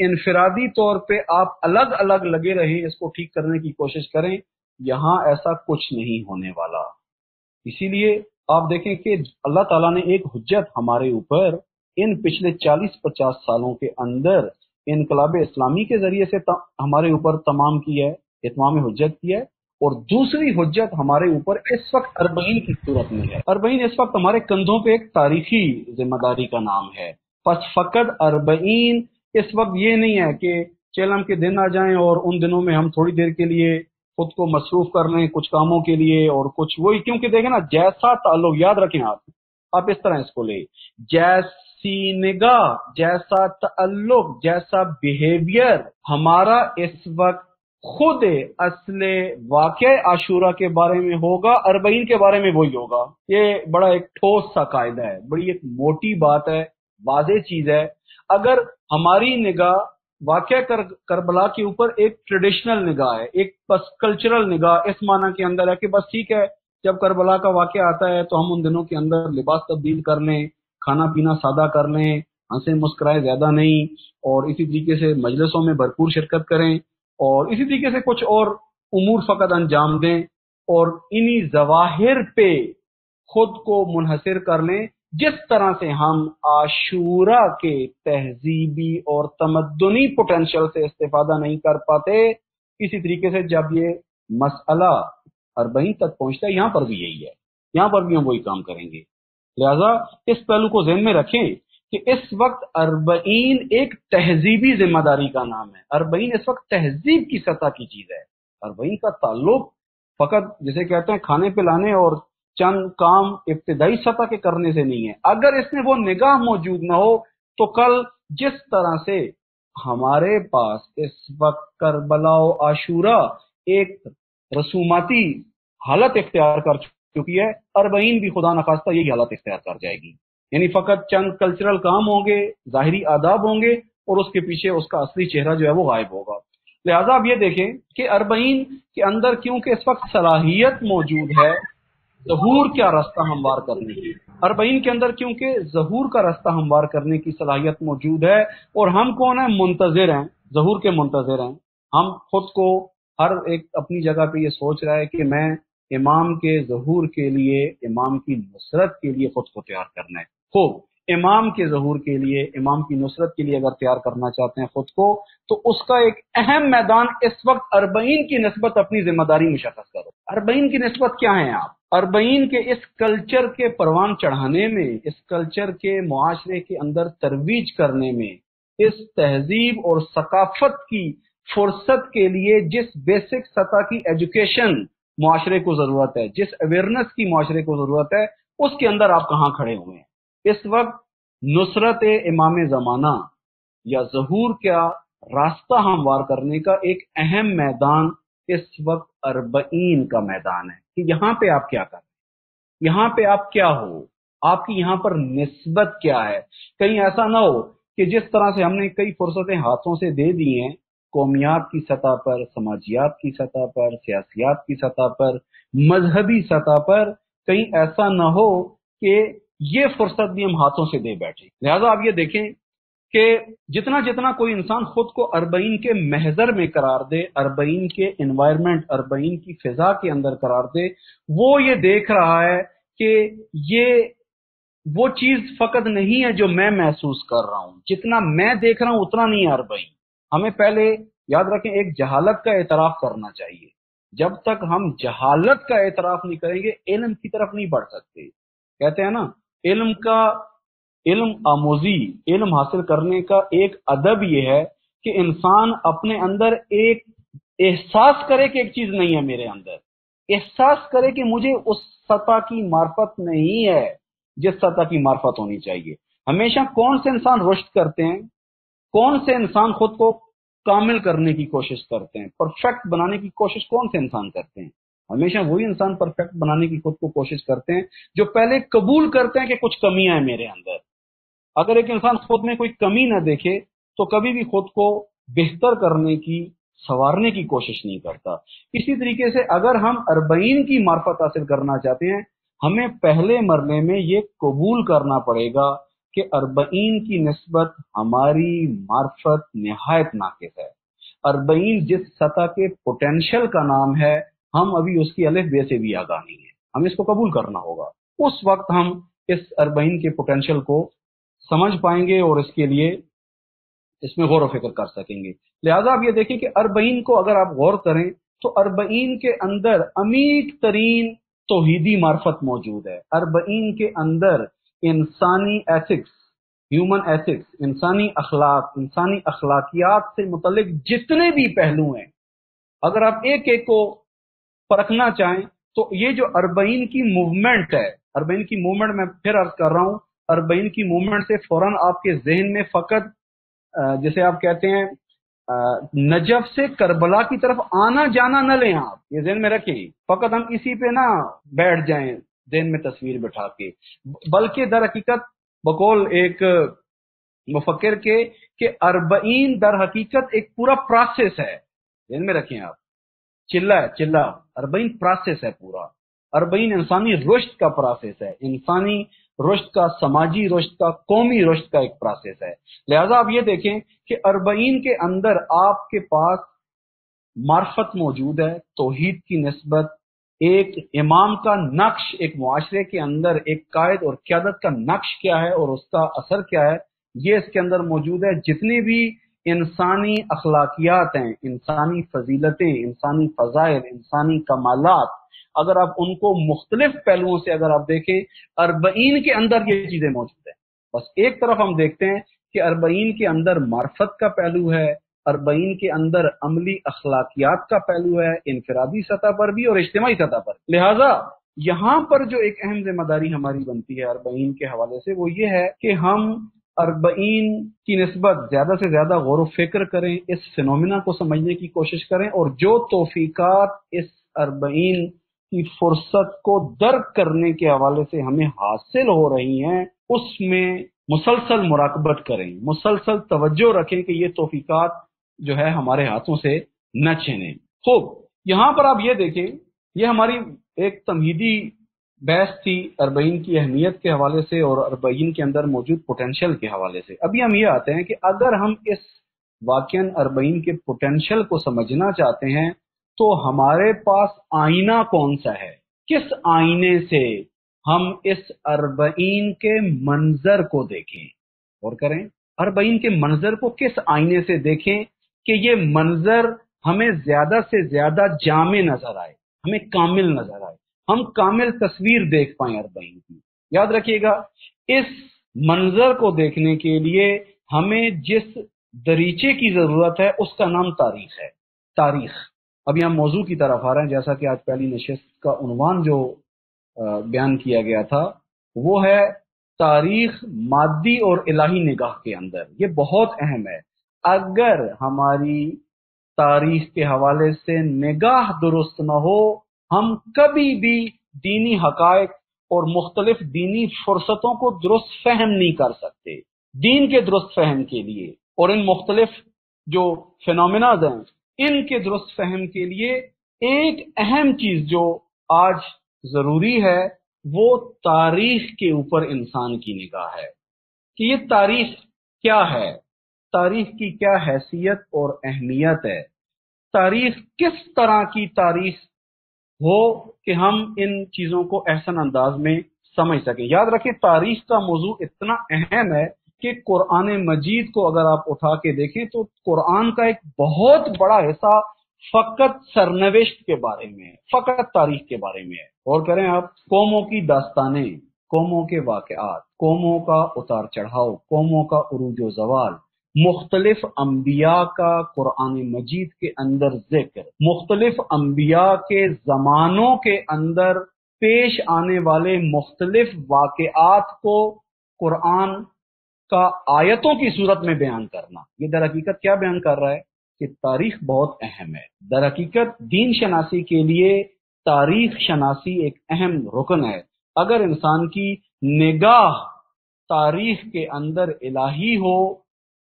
انفرادی طور پہ آپ الگ الگ لگے رہیں، اس کو ٹھیک کرنے کی کوشش کریں، یہاں ایسا کچھ نہیں ہونے والا۔ اسی لیے آپ دیکھیں کہ اللہ تعالیٰ نے ایک حجت ہمارے اوپر ان پچھلے 40-50 سالوں کے اندر انقلاب اسلامی کے ذریعے سے ہمارے اوپر تمام کی ہے، اتمام حجت کی ہے، اور دوسری حجت ہمارے اوپر اس وقت اربعین کی صورت میں ہے۔ اربعین اس وقت ہمارے کندھوں پہ ایک تاریخی ذمہ داری کا نام ہے، پس فقط اربعین اس وقت یہ نہیں ہے کہ چیلم کے دن آ جائیں اور ان دنوں میں ہم تھوڑی دیر کے لیے خود کو مصروف کر لیں کچھ کاموں کے لیے اور کچھ وہی، کیونکہ دیکھیں نا جیسا تعلق، یاد رکھیں آپ اس طرح اس کو لیں، جیسی نگاہ، جیسا تعلق، جیسا بیہیویئر ہمارا اس وقت خود اصل واقع عاشورہ کے بارے میں ہوگا، اربعین کے بارے میں وہی ہوگا۔ یہ بڑا ایک ٹھوس سا قاعدہ ہے، بڑی ایک موٹی بات ہے، واضح چیز ہے۔ اگر ہماری نگاہ واقعہ کربلا کے اوپر ایک ٹریڈیشنل نگاہ ہے، ایک بس کلچرل نگاہ اس معنی کے اندر ہے کہ بس ٹھیک ہے، جب کربلا کا واقعہ آتا ہے تو ہم ان دنوں کے اندر لباس تبدیل کر لیں، کھانا پینا سادہ کر لیں، ہنسیں مسکرائے زیادہ نہیں، اور اسی طریقے سے مجلسوں میں بھرپور شرکت کریں، اور اسی طریقے سے کچھ اور امور فقط انجام دیں، اور انہی ظواہر پہ خود کو منحصر کر لیں، جس طرح سے ہم عاشورہ کے تہذیبی اور تمدنی پوٹینشل سے استفادہ نہیں کر پاتے، اسی طریقے سے جب یہ مسئلہ اربعین تک پہنچتا ہے، یہاں پر بھی یہی ہے، یہاں پر بھی ہم وہی کام کریں گے۔ لہذا اس پہلو کو ذہن میں رکھیں کہ اس وقت اربعین ایک تہذیبی ذمہ داری کا نام ہے، اربعین اس وقت تہذیب کی سطح کی چیز ہے۔ اربعین کا تعلق فقط جسے کہتے ہیں کھانے پلانے اور چند کام ابتدائی سطح کے کرنے سے نہیں ہے۔ اگر اس میں وہ نگاہ موجود نہ ہو تو کل جس طرح سے ہمارے پاس اس وقت کربلا و عاشورہ ایک رسوماتی حالت اختیار کر چکی ہے، اربعین بھی خدا نخواستہ یہی حالت اختیار کر جائے گی، یعنی فقط چند کلچرل کام ہوں گے، ظاہری آداب ہوں گے، اور اس کے پیچھے اس کا اصلی چہرہ جو ہے وہ غائب ہوگا۔ لہذا آپ یہ دیکھیں کہ اربعین کے اندر کیونکہ اس وقت صلاحیت موجود ہے ظہور کا راستہ ہموار کرنے کی، اربعین کے اندر کیونکہ ظہور کا راستہ ہموار کرنے کی صلاحیت موجود ہے، اور ہم کون ہیں؟ منتظر ہیں، ظہور کے منتظر ہیں۔ ہم خود کو ہر ایک اپنی جگہ پہ یہ سوچ رہا ہے کہ میں امام کے ظہور کے لیے، امام کی نصرت کے لیے خود کو تیار کرنا ہے۔ خوب، امام کے ظہور کے لیے، امام کی نصرت کے لیے اگر تیار کرنا چاہتے ہیں خود کو، تو اس کا ایک اہم میدان اس وقت اربعین کی نسبت اپنی ذمہ داری مشخص کرو۔ اربعین کی نسبت کیا ہے آپ؟ اربعین کے اس کلچر کے پروان چڑھانے میں، اس کلچر کے معاشرے کے اندر ترویج کرنے میں، اس تہذیب اور ثقافت کی فرصت کے لیے جس بیسک سطح کی ایجوکیشن معاشرے کو ضرورت ہے، جس اویئرنیس کی معاشرے کو ضرورت ہے، اس کے اندر آپ کہاں کھڑے ہوئے ہیں؟ اس وقت نصرت امام زمانہ یا ظہور کا راستہ ہموار کرنے کا ایک اہم میدان اس وقت اربعین کا میدان ہے کہ یہاں پہ آپ کیا کر رہے ہیں، یہاں پہ آپ کیا ہو، آپ کی یہاں پر نسبت کیا ہے۔ کہیں ایسا نہ ہو کہ جس طرح سے ہم نے کئی فرصتیں ہاتھوں سے دے دی ہیں، قومیات کی سطح پر، سماجیات کی سطح پر، سیاسیات کی سطح پر، مذہبی سطح پر، کہیں ایسا نہ ہو کہ یہ فرصت بھی ہم ہاتھوں سے دے بیٹھے۔ لہذا آپ یہ دیکھیں کہ جتنا جتنا کوئی انسان خود کو اربعین کے محضر میں قرار دے، اربعین کے انوائرمنٹ، اربعین کی فضا کے اندر قرار دے، وہ یہ دیکھ رہا ہے کہ یہ وہ چیز فقط نہیں ہے جو میں محسوس کر رہا ہوں، جتنا میں دیکھ رہا ہوں اتنا نہیں ہے اربعین۔ ہمیں پہلے یاد رکھیں ایک جہالت کا اعتراف کرنا چاہیے۔ جب تک ہم جہالت کا اعتراف نہیں کریں گے علم کی طرف نہیں بڑھ سکتے۔ کہتے ہیں نا علم آموزی، علم حاصل کرنے کا ایک ادب یہ ہے کہ انسان اپنے اندر ایک احساس کرے کہ ایک چیز نہیں ہے میرے اندر، احساس کرے کہ مجھے اس سطح کی معرفت نہیں ہے جس سطح کی معرفت ہونی چاہیے۔ ہمیشہ کون سے انسان رشد کرتے ہیں، کون سے انسان خود کو کامل کرنے کی کوشش کرتے ہیں، پرفیکٹ بنانے کی کوشش کون سے انسان کرتے ہیں؟ ہمیشہ وہی انسان پرفیکٹ بنانے کی خود کو کوشش کرتے ہیں جو پہلے قبول کرتے ہیں کہ کچھ کمیاں ہیں میرے اندر۔ اگر ایک انسان خود میں کوئی کمی نہ دیکھے تو کبھی بھی خود کو بہتر کرنے کی، سنوارنے کی کوشش نہیں کرتا۔ اسی طریقے سے اگر ہم اربعین کی معرفت حاصل کرنا چاہتے ہیں، ہمیں پہلے مرحلے میں یہ قبول کرنا پڑے گا کہ اربعین کی نسبت ہماری معرفت نہایت ناقص ہے۔ اربعین جس سطح کے پوٹینشل کا نام ہے، ہم ابھی اس کی الف بے سے بھی آگاہ نہیں ہے، ہمیں اس کو قبول کرنا ہوگا۔ اس وقت ہم اس اربعین کے پوٹینشل کو سمجھ پائیں گے اور اس کے لیے اس میں غور و فکر کر سکیں گے۔ لہذا آپ یہ دیکھیں کہ اربعین کو اگر آپ غور کریں تو اربعین کے اندر عمیق ترین توحیدی معرفت موجود ہے۔ اربعین کے اندر انسانی ایتھکس، ہیومن ایتھکس، انسانی اخلاق، انسانی اخلاقیات سے متعلق جتنے بھی پہلو ہیں، اگر آپ ایک ایک کو پرکھنا چاہیں تو یہ جو اربعین کی موومنٹ ہے، اربعین کی موومنٹ میں پھر عرض کر رہا ہوں، اربعین کی موومنٹ سے فوراً آپ کے ذہن میں فقط جسے آپ کہتے ہیں نجف سے کربلا کی طرف آنا جانا نہ لیں، آپ یہ ذہن میں رکھیں، فقط ہم اسی پہ نہ بیٹھ جائیں ذہن میں تصویر بٹھا کے، بلکہ در حقیقت بقول ایک مفکر کے کہ اربعین در حقیقت ایک پورا پروسیس ہے، ذہن میں رکھیں آپ، چلہ اربعین پروسیس ہے پورا۔ اربعین انسانی رشد کا پروسیس ہے، انسانی رشد کا، سماجی رشد کا، قومی رشد کا ایک پروسیس ہے۔ لہذا آپ یہ دیکھیں کہ اربعین کے اندر آپ کے پاس معرفت موجود ہے، توحید کی نسبت، ایک امام کا نقش، ایک معاشرے کے اندر ایک قائد اور قیادت کا نقش کیا ہے اور اس کا اثر کیا ہے، یہ اس کے اندر موجود ہے۔ جتنی بھی انسانی اخلاقیات ہیں، انسانی فضیلتیں، انسانی فضائل، انسانی کمالات، اگر آپ ان کو مختلف پہلوؤں سے اگر آپ دیکھیں، اربعین کے اندر یہ چیزیں موجود ہیں۔ بس ایک طرف ہم دیکھتے ہیں کہ اربعین کے اندر معرفت کا پہلو ہے، اربعین کے اندر عملی اخلاقیات کا پہلو ہے، انفرادی سطح پر بھی اور اجتماعی سطح پر۔ لہذا یہاں پر جو ایک اہم ذمہ داری ہماری بنتی ہے اربعین کے حوالے سے، وہ یہ ہے کہ ہم اربعین کی نسبت زیادہ سے زیادہ غور و فکر کریں، اس فینومینا کو سمجھنے کی کوشش کریں، اور جو توفیقات اس اربعین کی فرصت کو درک کرنے کے حوالے سے ہمیں حاصل ہو رہی ہیں، اس میں مسلسل مراقبت کریں، مسلسل توجہ رکھیں کہ یہ توفیقات جو ہے ہمارے ہاتھوں سے نہ چھینیں۔ خوب، یہاں پر آپ یہ دیکھیں، یہ ہماری ایک تمہیدی بحث تھی اربعین کی اہمیت کے حوالے سے اور اربعین کے اندر موجود پوٹینشل کے حوالے سے۔ ابھی ہم یہ آتے ہیں کہ اگر ہم اس واقعاً اربعین کے پوٹینشل کو سمجھنا چاہتے ہیں تو ہمارے پاس آئینہ کون سا ہے؟ کس آئینے سے ہم اس اربعین کے منظر کو دیکھیں؟ اور کریں، اربعین کے منظر کو کس آئینے سے دیکھیں کہ یہ منظر ہمیں زیادہ سے زیادہ جامع نظر آئے، ہمیں کامل نظر آئے، ہم کامل تصویر دیکھ پائیں اربعین کی۔ یاد رکھیے گا، اس منظر کو دیکھنے کے لیے ہمیں جس دریچے کی ضرورت ہے اس کا نام تاریخ ہے۔ تاریخ، ابھی ہم موضوع کی طرف آ رہے ہیں، جیسا کہ آج پہلی نشست کا عنوان جو بیان کیا گیا تھا وہ ہے تاریخ مادی اور الہی نگاہ کے اندر۔ یہ بہت اہم ہے۔ اگر ہماری تاریخ کے حوالے سے نگاہ درست نہ ہو، ہم کبھی بھی دینی حقائق اور مختلف دینی فرصتوں کو درست فہم نہیں کر سکتے۔ دین کے درست فہم کے لیے اور ان مختلف جو فینومیناز ہیں ان کے درست فہم کے لیے ایک اہم چیز جو آج ضروری ہے وہ تاریخ کے اوپر انسان کی نگاہ ہے کہ یہ تاریخ کیا ہے، تاریخ کی کیا حیثیت اور اہمیت ہے، تاریخ کس طرح کی تاریخ ہو کہ ہم ان چیزوں کو احسن انداز میں سمجھ سکیں۔ یاد رکھیں تاریخ کا موضوع اتنا اہم ہے کہ قرآن مجید کو اگر آپ اٹھا کے دیکھیں تو قرآن کا ایک بہت بڑا حصہ فقط سرنوشت کے بارے میں ہے، فقط تاریخ کے بارے میں ہے۔ اور کریں آپ قوموں کی داستانیں، قوموں کے واقعات، قوموں کا اتار چڑھاؤ، قوموں کا عروج و زوال، مختلف انبیاء کا قرآن مجید کے اندر ذکر، مختلف انبیاء کے زمانوں کے اندر پیش آنے والے مختلف واقعات کو قرآن کا آیتوں کی صورت میں بیان کرنا، یہ در حقیقت کیا بیان کر رہا ہے کہ تاریخ بہت اہم ہے۔ در حقیقت دین شناسی کے لیے تاریخ شناسی ایک اہم رکن ہے۔ اگر انسان کی نگاہ تاریخ کے اندر الہی ہو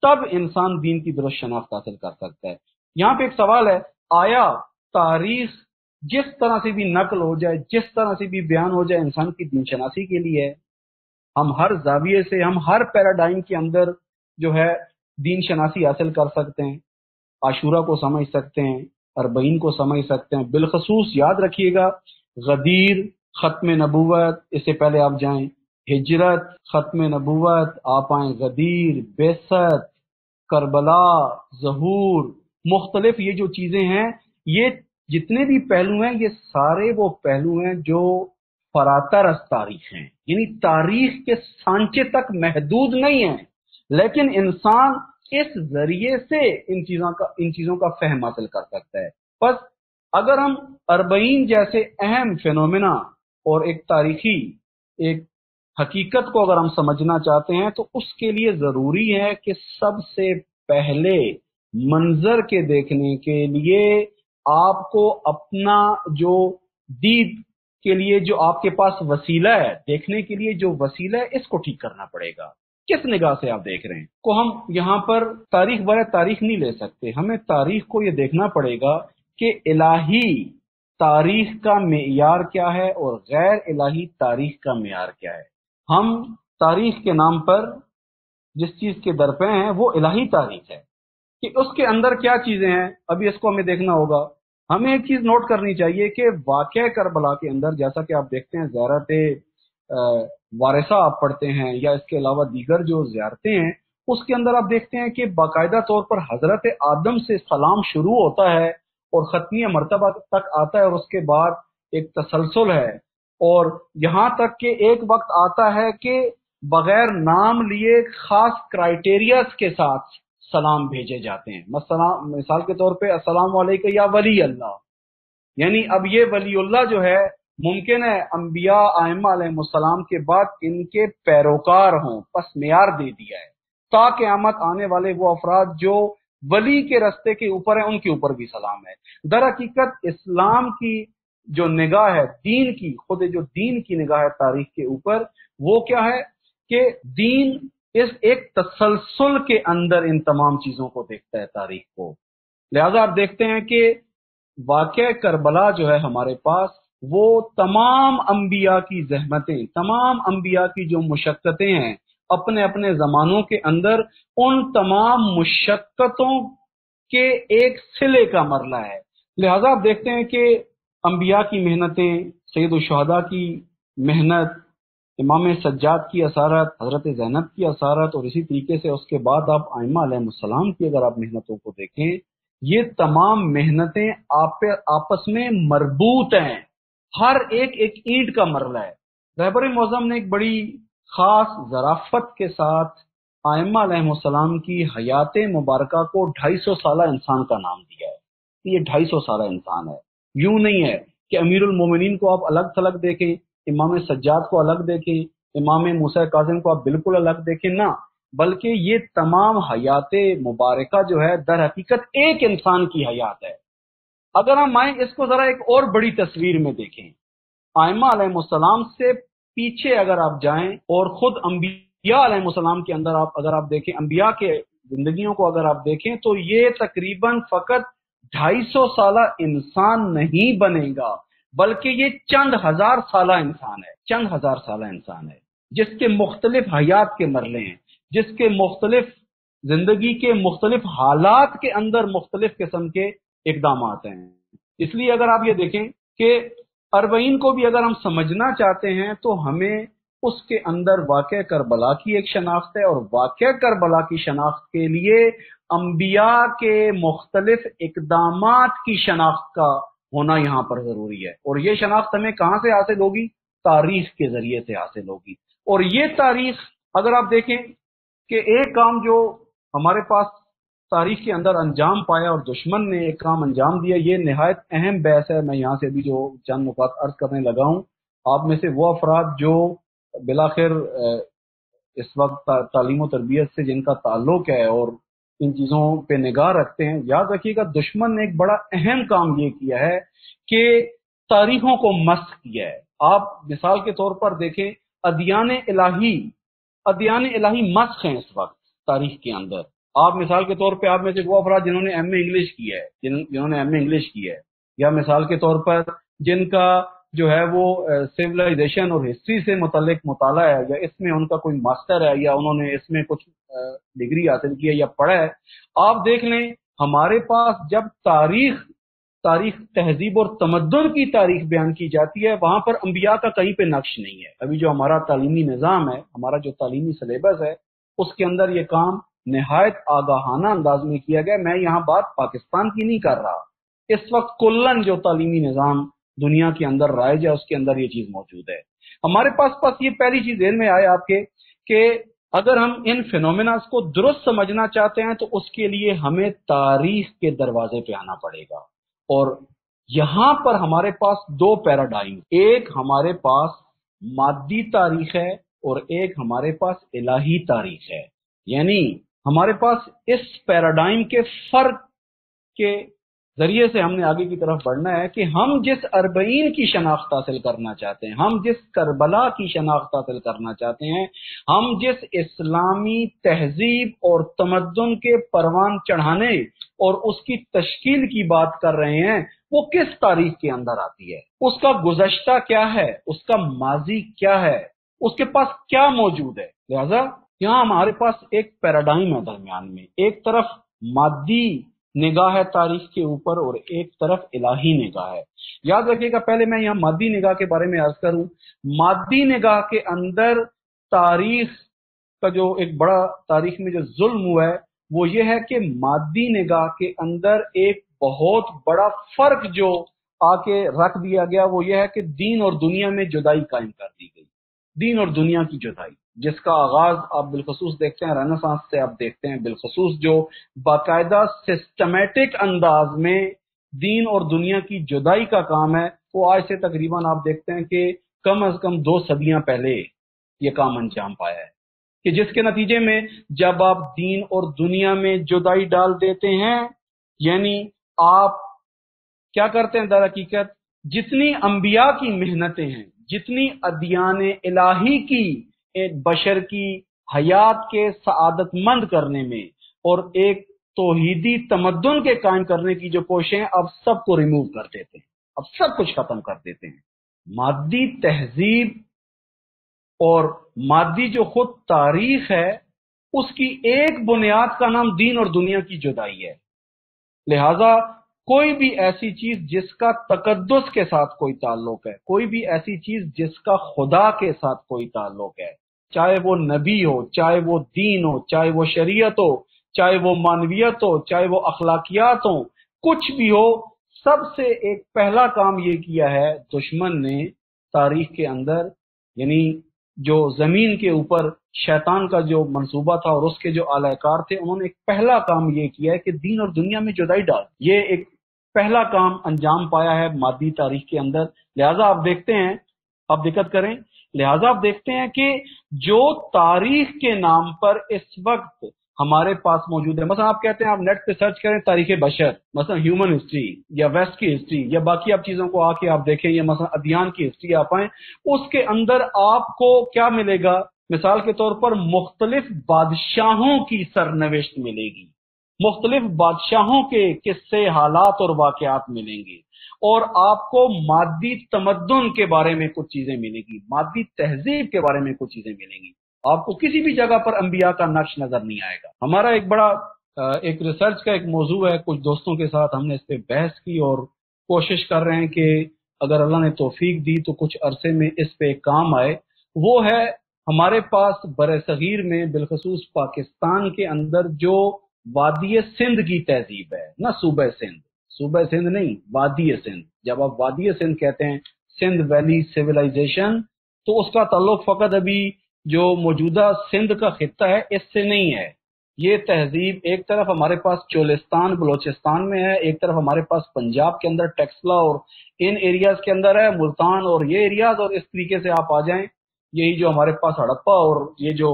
تب انسان دین کی درست شناخت حاصل کر سکتا ہے۔ یہاں پہ ایک سوال ہے، آیا تاریخ جس طرح سے بھی نقل ہو جائے، جس طرح سے بھی بیان ہو جائے انسان کی دین شناسی کے لیے ہے؟ ہم ہر زاویے سے، ہم ہر پیراڈائم کے اندر جو ہے دین شناسی حاصل کر سکتے ہیں، عاشورہ کو سمجھ سکتے ہیں، اربعین کو سمجھ سکتے ہیں۔ بالخصوص یاد رکھیے گا غدیر، ختم نبوت، اس سے پہلے آپ جائیں ہجرت، ختم نبوت، آپ آئیں غدیر، بعثت، کربلا، ظہور، مختلف یہ جو چیزیں ہیں، یہ جتنے بھی پہلو ہیں یہ سارے وہ پہلو ہیں جو فراتر از تاریخ ہیں، یعنی تاریخ کے سانچے تک محدود نہیں ہیں، لیکن انسان اس ذریعے سے ان چیزوں کا فہم حاصل کر سکتا ہے۔ بس اگر ہم اربعین جیسے اہم فینومینا اور ایک تاریخی ایک حقیقت کو اگر ہم سمجھنا چاہتے ہیں تو اس کے لیے ضروری ہے کہ سب سے پہلے منظر کے دیکھنے کے لیے آپ کو اپنا جو دید کے لیے جو آپ کے پاس وسیلہ ہے، دیکھنے کے لیے جو وسیلہ ہے اس کو ٹھیک کرنا پڑے گا۔ کس نگاہ سے آپ دیکھ رہے ہیں کو ہم یہاں پر تاریخ برے تاریخ نہیں لے سکتے، ہمیں تاریخ کو یہ دیکھنا پڑے گا کہ الہی تاریخ کا معیار کیا ہے اور غیر الہی تاریخ کا معیار کیا ہے۔ ہم تاریخ کے نام پر جس چیز کے درپے ہیں وہ الہی تاریخ ہے کہ اس کے اندر کیا چیزیں ہیں، ابھی اس کو ہمیں دیکھنا ہوگا۔ ہمیں ایک چیز نوٹ کرنی چاہیے کہ واقعہ کربلا کے اندر جیسا کہ آپ دیکھتے ہیں زیارت وارثہ آپ پڑھتے ہیں یا اس کے علاوہ دیگر جو زیارتیں ہیں، اس کے اندر آپ دیکھتے ہیں کہ باقاعدہ طور پر حضرت آدم سے سلام شروع ہوتا ہے اور ختمیہ مرتبہ تک آتا ہے، اور اس کے بعد ایک تسلسل ہے، اور یہاں تک کہ ایک وقت آتا ہے کہ بغیر نام لیے خاص کرائیٹیریاز کے ساتھ سلام بھیجے جاتے ہیں۔ مثال کے طور پہ السلام علیکم یا ولی اللہ، یعنی اب یہ ولی اللہ جو ہے ممکن ہے انبیاء ائمہ علیہ السلام کے بعد ان کے پیروکار ہوں، پس معیار دے دیا ہے تا قیامت آنے والے وہ افراد جو ولی کے رستے کے اوپر ہیں ان کے اوپر بھی سلام ہے۔ در حقیقت اسلام کی جو نگاہ ہے، دین کی، خود جو دین کی نگاہ ہے تاریخ کے اوپر، وہ کیا ہے کہ دین اس ایک تسلسل کے اندر ان تمام چیزوں کو دیکھتا ہے تاریخ کو۔ لہذا آپ دیکھتے ہیں کہ واقعہ کربلا جو ہے ہمارے پاس، وہ تمام انبیاء کی زحمتیں، تمام انبیاء کی جو مشقتیں ہیں اپنے اپنے زمانوں کے اندر، ان تمام مشقتوں کے ایک صلے کا مرلہ ہے۔ لہذا آپ دیکھتے ہیں کہ انبیاء کی محنتیں، سید الشہداء کی محنت، امام سجاد کی اسارت، حضرت زینب کی اسارت، اور اسی طریقے سے اس کے بعد آپ ائمہ علیہ السلام کی اگر آپ محنتوں کو دیکھیں، یہ تمام محنتیں آپس میں مربوط ہیں، ہر ایک اینٹ کا مرلہ ہے۔ رہبر معظم نے ایک بڑی خاص ظرافت کے ساتھ ائمہ علیہ السلام کی حیات مبارکہ کو 250 سالہ انسان کا نام دیا ہے۔ کہ یہ 250 سالہ انسان ہے۔ یوں نہیں ہے کہ امیر المومنین کو آپ الگ تھلگ دیکھیں، امام سجاد کو الگ دیکھیں، امام موسیٰ کاظم کو آپ بالکل الگ دیکھیں، نہ، بلکہ یہ تمام حیات مبارکہ جو ہے در حقیقت ایک انسان کی حیات ہے۔ اگر ہم آئیں اس کو ذرا ایک اور بڑی تصویر میں دیکھیں، ائمہ علیہ السلام سے پیچھے اگر آپ جائیں اور خود انبیاء علیہ السلام کے اندر اگر آپ دیکھیں، انبیاء کے زندگیوں کو اگر آپ دیکھیں تو یہ تقریباً فقط 250 سالہ انسان نہیں بنے گا، بلکہ یہ چند ہزار سالہ انسان ہے، چند ہزار سالہ انسان ہے، جس کے مختلف حیات کے مرحلے ہیں، جس کے مختلف زندگی کے مختلف حالات کے اندر مختلف قسم کے اقدامات ہیں۔ اس لیے اگر آپ یہ دیکھیں کہ اربعین کو بھی اگر ہم سمجھنا چاہتے ہیں تو ہمیں اس کے اندر واقعہ کربلا کی ایک شناخت ہے، اور واقعہ کربلا کی شناخت کے لیے انبیاء کے مختلف اقدامات کی شناخت کا ہونا یہاں پر ضروری ہے، اور یہ شناخت ہمیں کہاں سے حاصل ہوگی؟ تاریخ کے ذریعے سے حاصل ہوگی۔ اور یہ تاریخ اگر آپ دیکھیں کہ ایک کام جو ہمارے پاس تاریخ کے اندر انجام پایا اور دشمن نے ایک کام انجام دیا، یہ نہایت اہم بحث ہے۔ میں یہاں سے بھی جو چند نکات عرض کرنے لگا ہوں، آپ میں سے وہ افراد جو بلاخر اس وقت تعلیم و تربیت سے جن کا تعلق ہے اور ان چیزوں پہ نگاہ رکھتے ہیں، یاد رکھیے گا دشمن نے ایک بڑا اہم کام یہ کیا ہے کہ تاریخوں کو مسخ کیا ہے۔ آپ مثال کے طور پر دیکھیں، ادیان الہی مسخ ہیں اس وقت تاریخ کے اندر۔ آپ مثال کے طور پہ آپ میں سے وہ افراد جنہوں نے ایم اے انگلش کی ہے، جنہوں نے ایم اے انگلش کی ہے، یا مثال کے طور پر جن کا جو ہے وہ سویلائزیشن اور ہسٹری سے متعلق مطالعہ ہے، یا اس میں ان کا کوئی ماسٹر ہے، یا انہوں نے اس میں کچھ ڈگری حاصل کی ہے یا پڑھا ہے، آپ دیکھ لیں ہمارے پاس جب تاریخ تہذیب اور تمدن کی تاریخ بیان کی جاتی ہے، وہاں پر انبیاء کا کہیں پہ نقش نہیں ہے۔ ابھی جو ہمارا تعلیمی نظام ہے، ہمارا جو تعلیمی سلیبس ہے، اس کے اندر یہ کام نہایت آگاہانہ انداز میں کیا گیا۔ میں یہاں بات پاکستان کی نہیں کر رہا، اس وقت کلن جو تعلیمی نظام دنیا کے اندر رائج ہے اس کے اندر یہ چیز موجود ہے۔ ہمارے پاس یہ پہلی چیز ذہن میں آئے آپ کے کہ اگر ہم ان فینومیناز کو درست سمجھنا چاہتے ہیں تو اس کے لیے ہمیں تاریخ کے دروازے پہ آنا پڑے گا، اور یہاں پر ہمارے پاس دو پیراڈائم، ایک ہمارے پاس مادی تاریخ ہے اور ایک ہمارے پاس الہی تاریخ ہے۔ یعنی ہمارے پاس اس پیراڈائم کے فرق کے ذریعے سے ہم نے آگے کی طرف بڑھنا ہے کہ ہم جس اربعین کی شناخت حاصل کرنا چاہتے ہیں، ہم جس کربلا کی شناخت حاصل کرنا چاہتے ہیں، ہم جس اسلامی تہذیب اور تمدن کے پروان چڑھانے اور اس کی تشکیل کی بات کر رہے ہیں، وہ کس تاریخ کے اندر آتی ہے، اس کا گزشتہ کیا ہے، اس کا ماضی کیا ہے، اس کے پاس کیا موجود ہے۔ لہذا یہاں ہمارے پاس ایک پیراڈائم ہے درمیان میں، ایک طرف مادی نگاہ ہے تاریخ کے اوپر اور ایک طرف الہی نگاہ ہے۔ یاد رکھیے گا، پہلے میں یہاں مادی نگاہ کے بارے میں عرض کروں، مادی نگاہ کے اندر تاریخ کا جو ایک بڑا تاریخ میں جو ظلم ہوا ہے وہ یہ ہے کہ مادی نگاہ کے اندر ایک بہت بڑا فرق جو آ کے رکھ دیا گیا وہ یہ ہے کہ دین اور دنیا میں جدائی قائم کر دی گئی، دین اور دنیا کی جدائی، جس کا آغاز آپ بالخصوص دیکھتے ہیں رینیسانس سے، آپ دیکھتے ہیں بالخصوص جو باقاعدہ سسٹمیٹک انداز میں دین اور دنیا کی جدائی کا کام ہے، وہ آج سے تقریباً آپ دیکھتے ہیں کہ کم از کم 2 صدیاں پہلے یہ کام انجام پایا ہے، کہ جس کے نتیجے میں جب آپ دین اور دنیا میں جدائی ڈال دیتے ہیں، یعنی آپ کیا کرتے ہیں در حقیقت جتنی انبیاء کی محنتیں ہیں، جتنی ادیان الہی کی ایک بشر کی حیات کے سعادت مند کرنے میں اور ایک توحیدی تمدن کے قائم کرنے کی جو کوششیں، اب سب کو ریموو کر دیتے ہیں، اب سب کچھ ختم کر دیتے ہیں۔ مادی تہذیب اور مادی جو خود تاریخ ہے اس کی ایک بنیاد کا نام دین اور دنیا کی جدائی ہے۔ لہذا کوئی بھی ایسی چیز جس کا تقدس کے ساتھ کوئی تعلق ہے، کوئی بھی ایسی چیز جس کا خدا کے ساتھ کوئی تعلق ہے، چاہے وہ نبی ہو، چاہے وہ دین ہو، چاہے وہ شریعت ہو، چاہے وہ معنویت ہو، چاہے وہ اخلاقیات ہوں، کچھ بھی ہو، سب سے ایک پہلا کام یہ کیا ہے دشمن نے تاریخ کے اندر، یعنی جو زمین کے اوپر شیطان کا جو منصوبہ تھا اور اس کے جو اعلی کار تھے، انہوں نے ایک پہلا کام یہ کیا ہے کہ دین اور دنیا میں جدائی ڈال۔ یہ ایک پہلا کام انجام پایا ہے مادی تاریخ کے اندر۔ لہٰذا آپ دیکھتے ہیں، اب دقت کریں، لہٰذا آپ دیکھتے ہیں کہ جو تاریخ کے نام پر اس وقت ہمارے پاس موجود ہے، مثلا آپ کہتے ہیں، آپ نیٹ پہ سرچ کریں تاریخ بشر، مثلا ہیومن ہسٹری یا ویسٹ کی ہسٹری یا باقی آپ چیزوں کو آ کے آپ دیکھیں، یا مثلا ادیان کی ہسٹری آپ آئیں، اس کے اندر آپ کو کیا ملے گا؟ مثال کے طور پر مختلف بادشاہوں کی سرنوشت ملے گی، مختلف بادشاہوں کے قصے، حالات اور واقعات ملیں گے، اور آپ کو مادی تمدن کے بارے میں کچھ چیزیں ملیں گی، مادی تہذیب کے بارے میں کچھ چیزیں ملیں گی۔ آپ کو کسی بھی جگہ پر انبیاء کا نقش نظر نہیں آئے گا۔ ہمارا ایک بڑا ایک ریسرچ کا ایک موضوع ہے، کچھ دوستوں کے ساتھ ہم نے اس پہ بحث کی اور کوشش کر رہے ہیں کہ اگر اللہ نے توفیق دی تو کچھ عرصے میں اس پہ کام آئے۔ وہ ہے ہمارے پاس بر صغیر میں بالخصوص پاکستان کے اندر جو وادی سندھ کی تہذیب ہے، نہ صوبہ سندھ، صوبہ سندھ نہیں، وادی سندھ۔ جب آپ وادی سندھ کہتے ہیں، سندھ ویلی سویلائزیشن، تو اس کا تعلق فقط ابھی جو موجودہ سندھ کا خطہ ہے اس سے نہیں ہے۔ یہ تہذیب ایک طرف ہمارے پاس چولستان بلوچستان میں ہے، ایک طرف ہمارے پاس پنجاب کے اندر ٹیکسلا اور ان ایریاز کے اندر ہے، ملتان اور یہ ایریاز، اور اس طریقے سے آپ آ جائیں، یہی جو ہمارے پاس ہڑپا اور یہ جو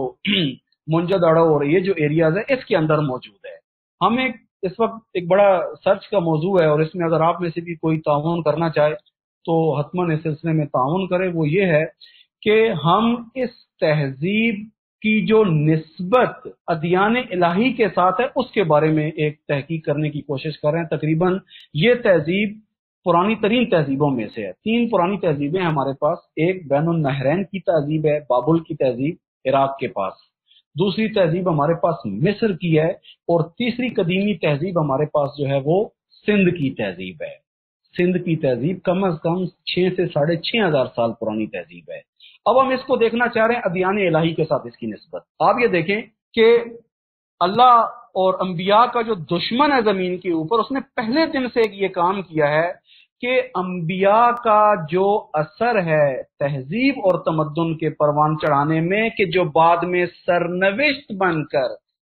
منجد اڑو اور یہ جو ایریاز ہے اس کے اندر موجود ہے۔ ہم اس وقت ایک بڑا سرچ کا موضوع ہے، اور اس میں اگر آپ میں سے بھی کوئی تعاون کرنا چاہے تو حتماً اس سلسلے میں تعاون کرے۔ وہ یہ ہے کہ ہم اس تہذیب کی جو نسبت ادیان الہی کے ساتھ ہے اس کے بارے میں ایک تحقیق کرنے کی کوشش کر رہے ہیں۔ تقریباً یہ تہذیب پرانی ترین تہذیبوں میں سے ہے۔ 3 پرانی تہذیبیں ہمارے پاس، ایک بین النہرین کی تہذیب ہے، بابل کی تہذیب عراق کے پاس، دوسری تہذیب ہمارے پاس مصر کی ہے، اور تیسری قدیمی تہذیب ہمارے پاس جو ہے وہ سندھ کی تہذیب ہے۔ سندھ کی تہذیب کم از کم 6 سے 6,500 سال پرانی تہذیب ہے۔ اب ہم اس کو دیکھنا چاہ رہے ہیں ادیان الہی کے ساتھ اس کی نسبت۔ آپ یہ دیکھیں کہ اللہ اور انبیاء کا جو دشمن ہے زمین کے اوپر، اس نے پہلے دن سے یہ کام کیا ہے کہ انبیاء کا جو اثر ہے تہذیب اور تمدن کے پروان چڑھانے میں، کہ جو بعد میں سرنوشت بن کر،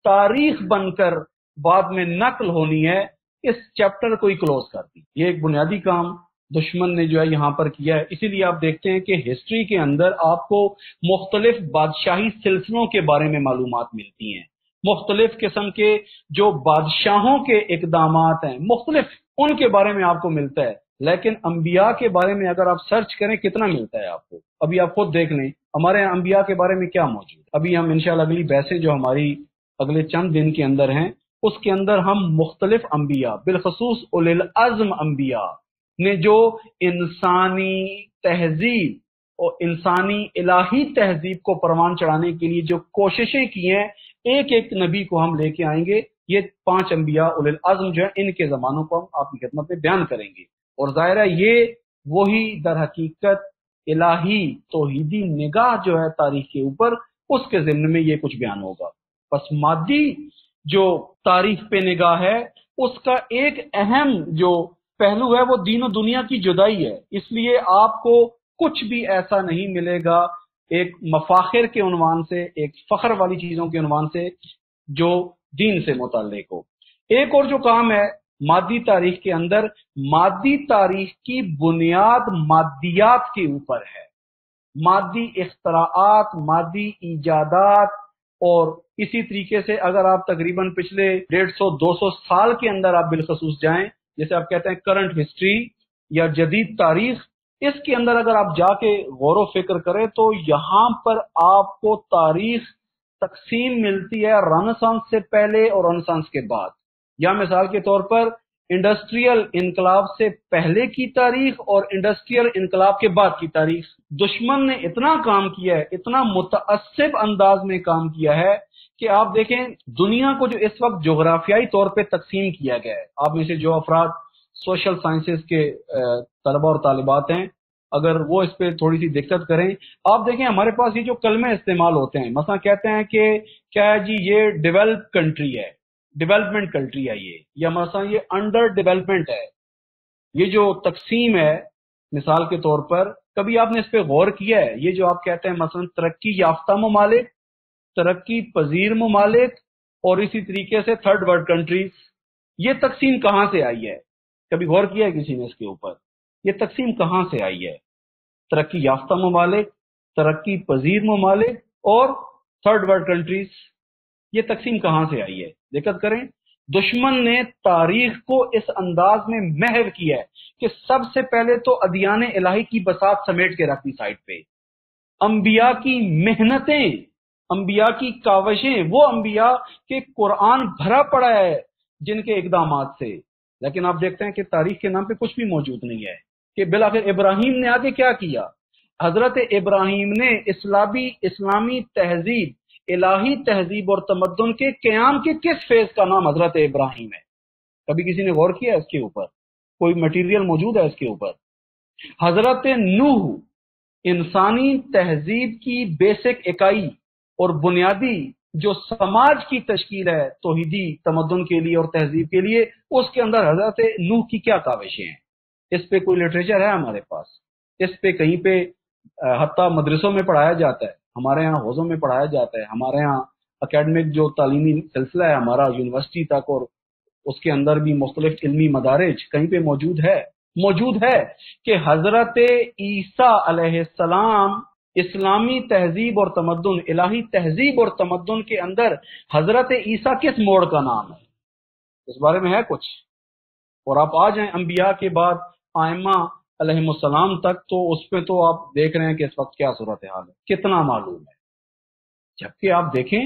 تاریخ بن کر بعد میں نقل ہونی ہے، اس چیپٹر کو ہی کلوز کر دی۔ یہ ایک بنیادی کام دشمن نے جو ہے یہاں پر کیا ہے۔ اسی لیے آپ دیکھتے ہیں کہ ہسٹری کے اندر آپ کو مختلف بادشاہی سلسلوں کے بارے میں معلومات ملتی ہیں، مختلف قسم کے جو بادشاہوں کے اقدامات ہیں مختلف، ان کے بارے میں آپ کو ملتا ہے، لیکن انبیاء کے بارے میں اگر آپ سرچ کریں کتنا ملتا ہے آپ کو؟ ابھی آپ خود دیکھ لیں ہمارے یہاں انبیاء کے بارے میں کیا موجود ہے۔ ابھی ہم انشاءاللہ اگلی بحثیں جو ہماری اگلے چند دن کے اندر ہیں، اس کے اندر ہم مختلف انبیاء، بالخصوص اولی العزم انبیاء نے جو انسانی تہذیب اور انسانی الہی تہذیب کو پروان چڑھانے کے لیے جو کوششیں کی ہیں، ایک ایک نبی کو ہم لے کے آئیں گے۔ یہ 5 انبیاء اولی العزم جو ہیں، ان کے زمانوں کو ہم آپ کی خدمت میں بیان کریں گے، اور ظاہر ہے یہ وہی در حقیقت الہی توحیدی نگاہ جو ہے تاریخ کے اوپر، اس کے ضمن میں یہ کچھ بیان ہوگا۔ بس مادی جو تاریخ پہ نگاہ ہے، اس کا ایک اہم جو پہلو ہے وہ دین و دنیا کی جدائی ہے، اس لیے آپ کو کچھ بھی ایسا نہیں ملے گا ایک مفاخر کے عنوان سے، ایک فخر والی چیزوں کے عنوان سے جو دین سے متعلق ہو۔ ایک اور جو کام ہے مادی تاریخ کے اندر، مادی تاریخ کی بنیاد مادیات کے اوپر ہے، مادی اختراعات، مادی ایجادات، اور اسی طریقے سے اگر آپ تقریباً پچھلے 150-200 سال کے اندر آپ بالخصوص جائیں، جیسے آپ کہتے ہیں کرنٹ ہسٹری یا جدید تاریخ، اس کے اندر اگر آپ جا کے غور و فکر کریں تو یہاں پر آپ کو تاریخ تقسیم ملتی ہے رنسانس سے پہلے اور رنسانس کے بعد، یا مثال کے طور پر انڈسٹریل انقلاب سے پہلے کی تاریخ اور انڈسٹریل انقلاب کے بعد کی تاریخ۔ دشمن نے اتنا کام کیا ہے، اتنا متعصب انداز میں کام کیا ہے کہ آپ دیکھیں دنیا کو جو اس وقت جغرافیائی طور پہ تقسیم کیا گیا ہے، آپ میں سے جو افراد سوشل سائنسز کے طلبہ اور طالبات ہیں، اگر وہ اس پہ تھوڑی سی دقت کریں، آپ دیکھیں ہمارے پاس یہ جو کلمے استعمال ہوتے ہیں، مثلا کہتے ہیں کہ کیا ہے جی یہ ڈیولپ کنٹری ہے، ڈیولپمنٹ کنٹری ہے یہ، یا مثلا یہ انڈر ڈیولپمنٹ ہے۔ یہ جو تقسیم ہے مثال کے طور پر، کبھی آپ نے اس پہ غور کیا ہے؟ یہ جو آپ کہتے ہیں مثلا ترقی یافتہ ممالک، ترقی پذیر ممالک، اور اسی طریقے سے تھرڈ ورلڈ کنٹریز، یہ تقسیم کہاں سے آئی ہے؟ کبھی غور کیا ہے کسی نے اس کے اوپر؟ یہ تقسیم کہاں سے آئی ہے؟ ترقی یافتہ ممالک، ترقی پذیر ممالک اور تھرڈ ورلڈ کنٹریز، یہ تقسیم کہاں سے آئی ہے؟ دقت کریں، دشمن نے تاریخ کو اس انداز میں محو کیا ہے کہ سب سے پہلے تو ادیان الہی کی بساط سمیٹ کے رکھ دی سائڈ پہ، انبیاء کی محنتیں، انبیاء کی کاوشیں، وہ انبیاء کے قرآن بھرا پڑا ہے جن کے اقدامات سے، لیکن آپ دیکھتے ہیں کہ تاریخ کے نام پہ کچھ بھی موجود نہیں ہے کہ بالآخر ابراہیم نے آگے کیا کیا۔ حضرت ابراہیم نے اسلامی تہذیب، الہی تہذیب اور تمدن کے قیام کے کس فیز کا نام حضرت ابراہیم ہے؟ کبھی کسی نے غور کیا ہے اس کے اوپر؟ کوئی مٹیریل موجود ہے اس کے اوپر؟ حضرت نوح انسانی تہذیب کی بیسک اکائی اور بنیادی جو سماج کی تشکیل ہے توحیدی تمدن کے لیے اور تہذیب کے لیے، اس کے اندر حضرت نوح کی کیا کاوشیں ہیں؟ اس پہ کوئی لٹریچر ہے ہمارے پاس؟ اس پہ کہیں پہ حتیٰ مدرسوں میں پڑھایا جاتا ہے، ہمارے ہاں حوزوں میں پڑھایا جاتا ہے، ہمارے ہاں اکیڈمک جو تعلیمی سلسلہ ہے ہمارا یونیورسٹی تک اور اس کے اندر بھی مختلف علمی مدارج کہیں پہ موجود ہے کہ حضرت عیسیٰ علیہ السلام اسلامی تہذیب اور تمدن، الہی تہذیب اور تمدن کے اندر حضرت عیسیٰ کس موڑ کا نام ہے؟ اس بارے میں ہے کچھ؟ اور آپ آ جائیں انبیاء کے بعد ائمہ علیہ السلام تک، تو اس پہ تو آپ دیکھ رہے ہیں کہ اس وقت کیا صورتحال ہے، کتنا معلوم ہے۔ جبکہ آپ دیکھیں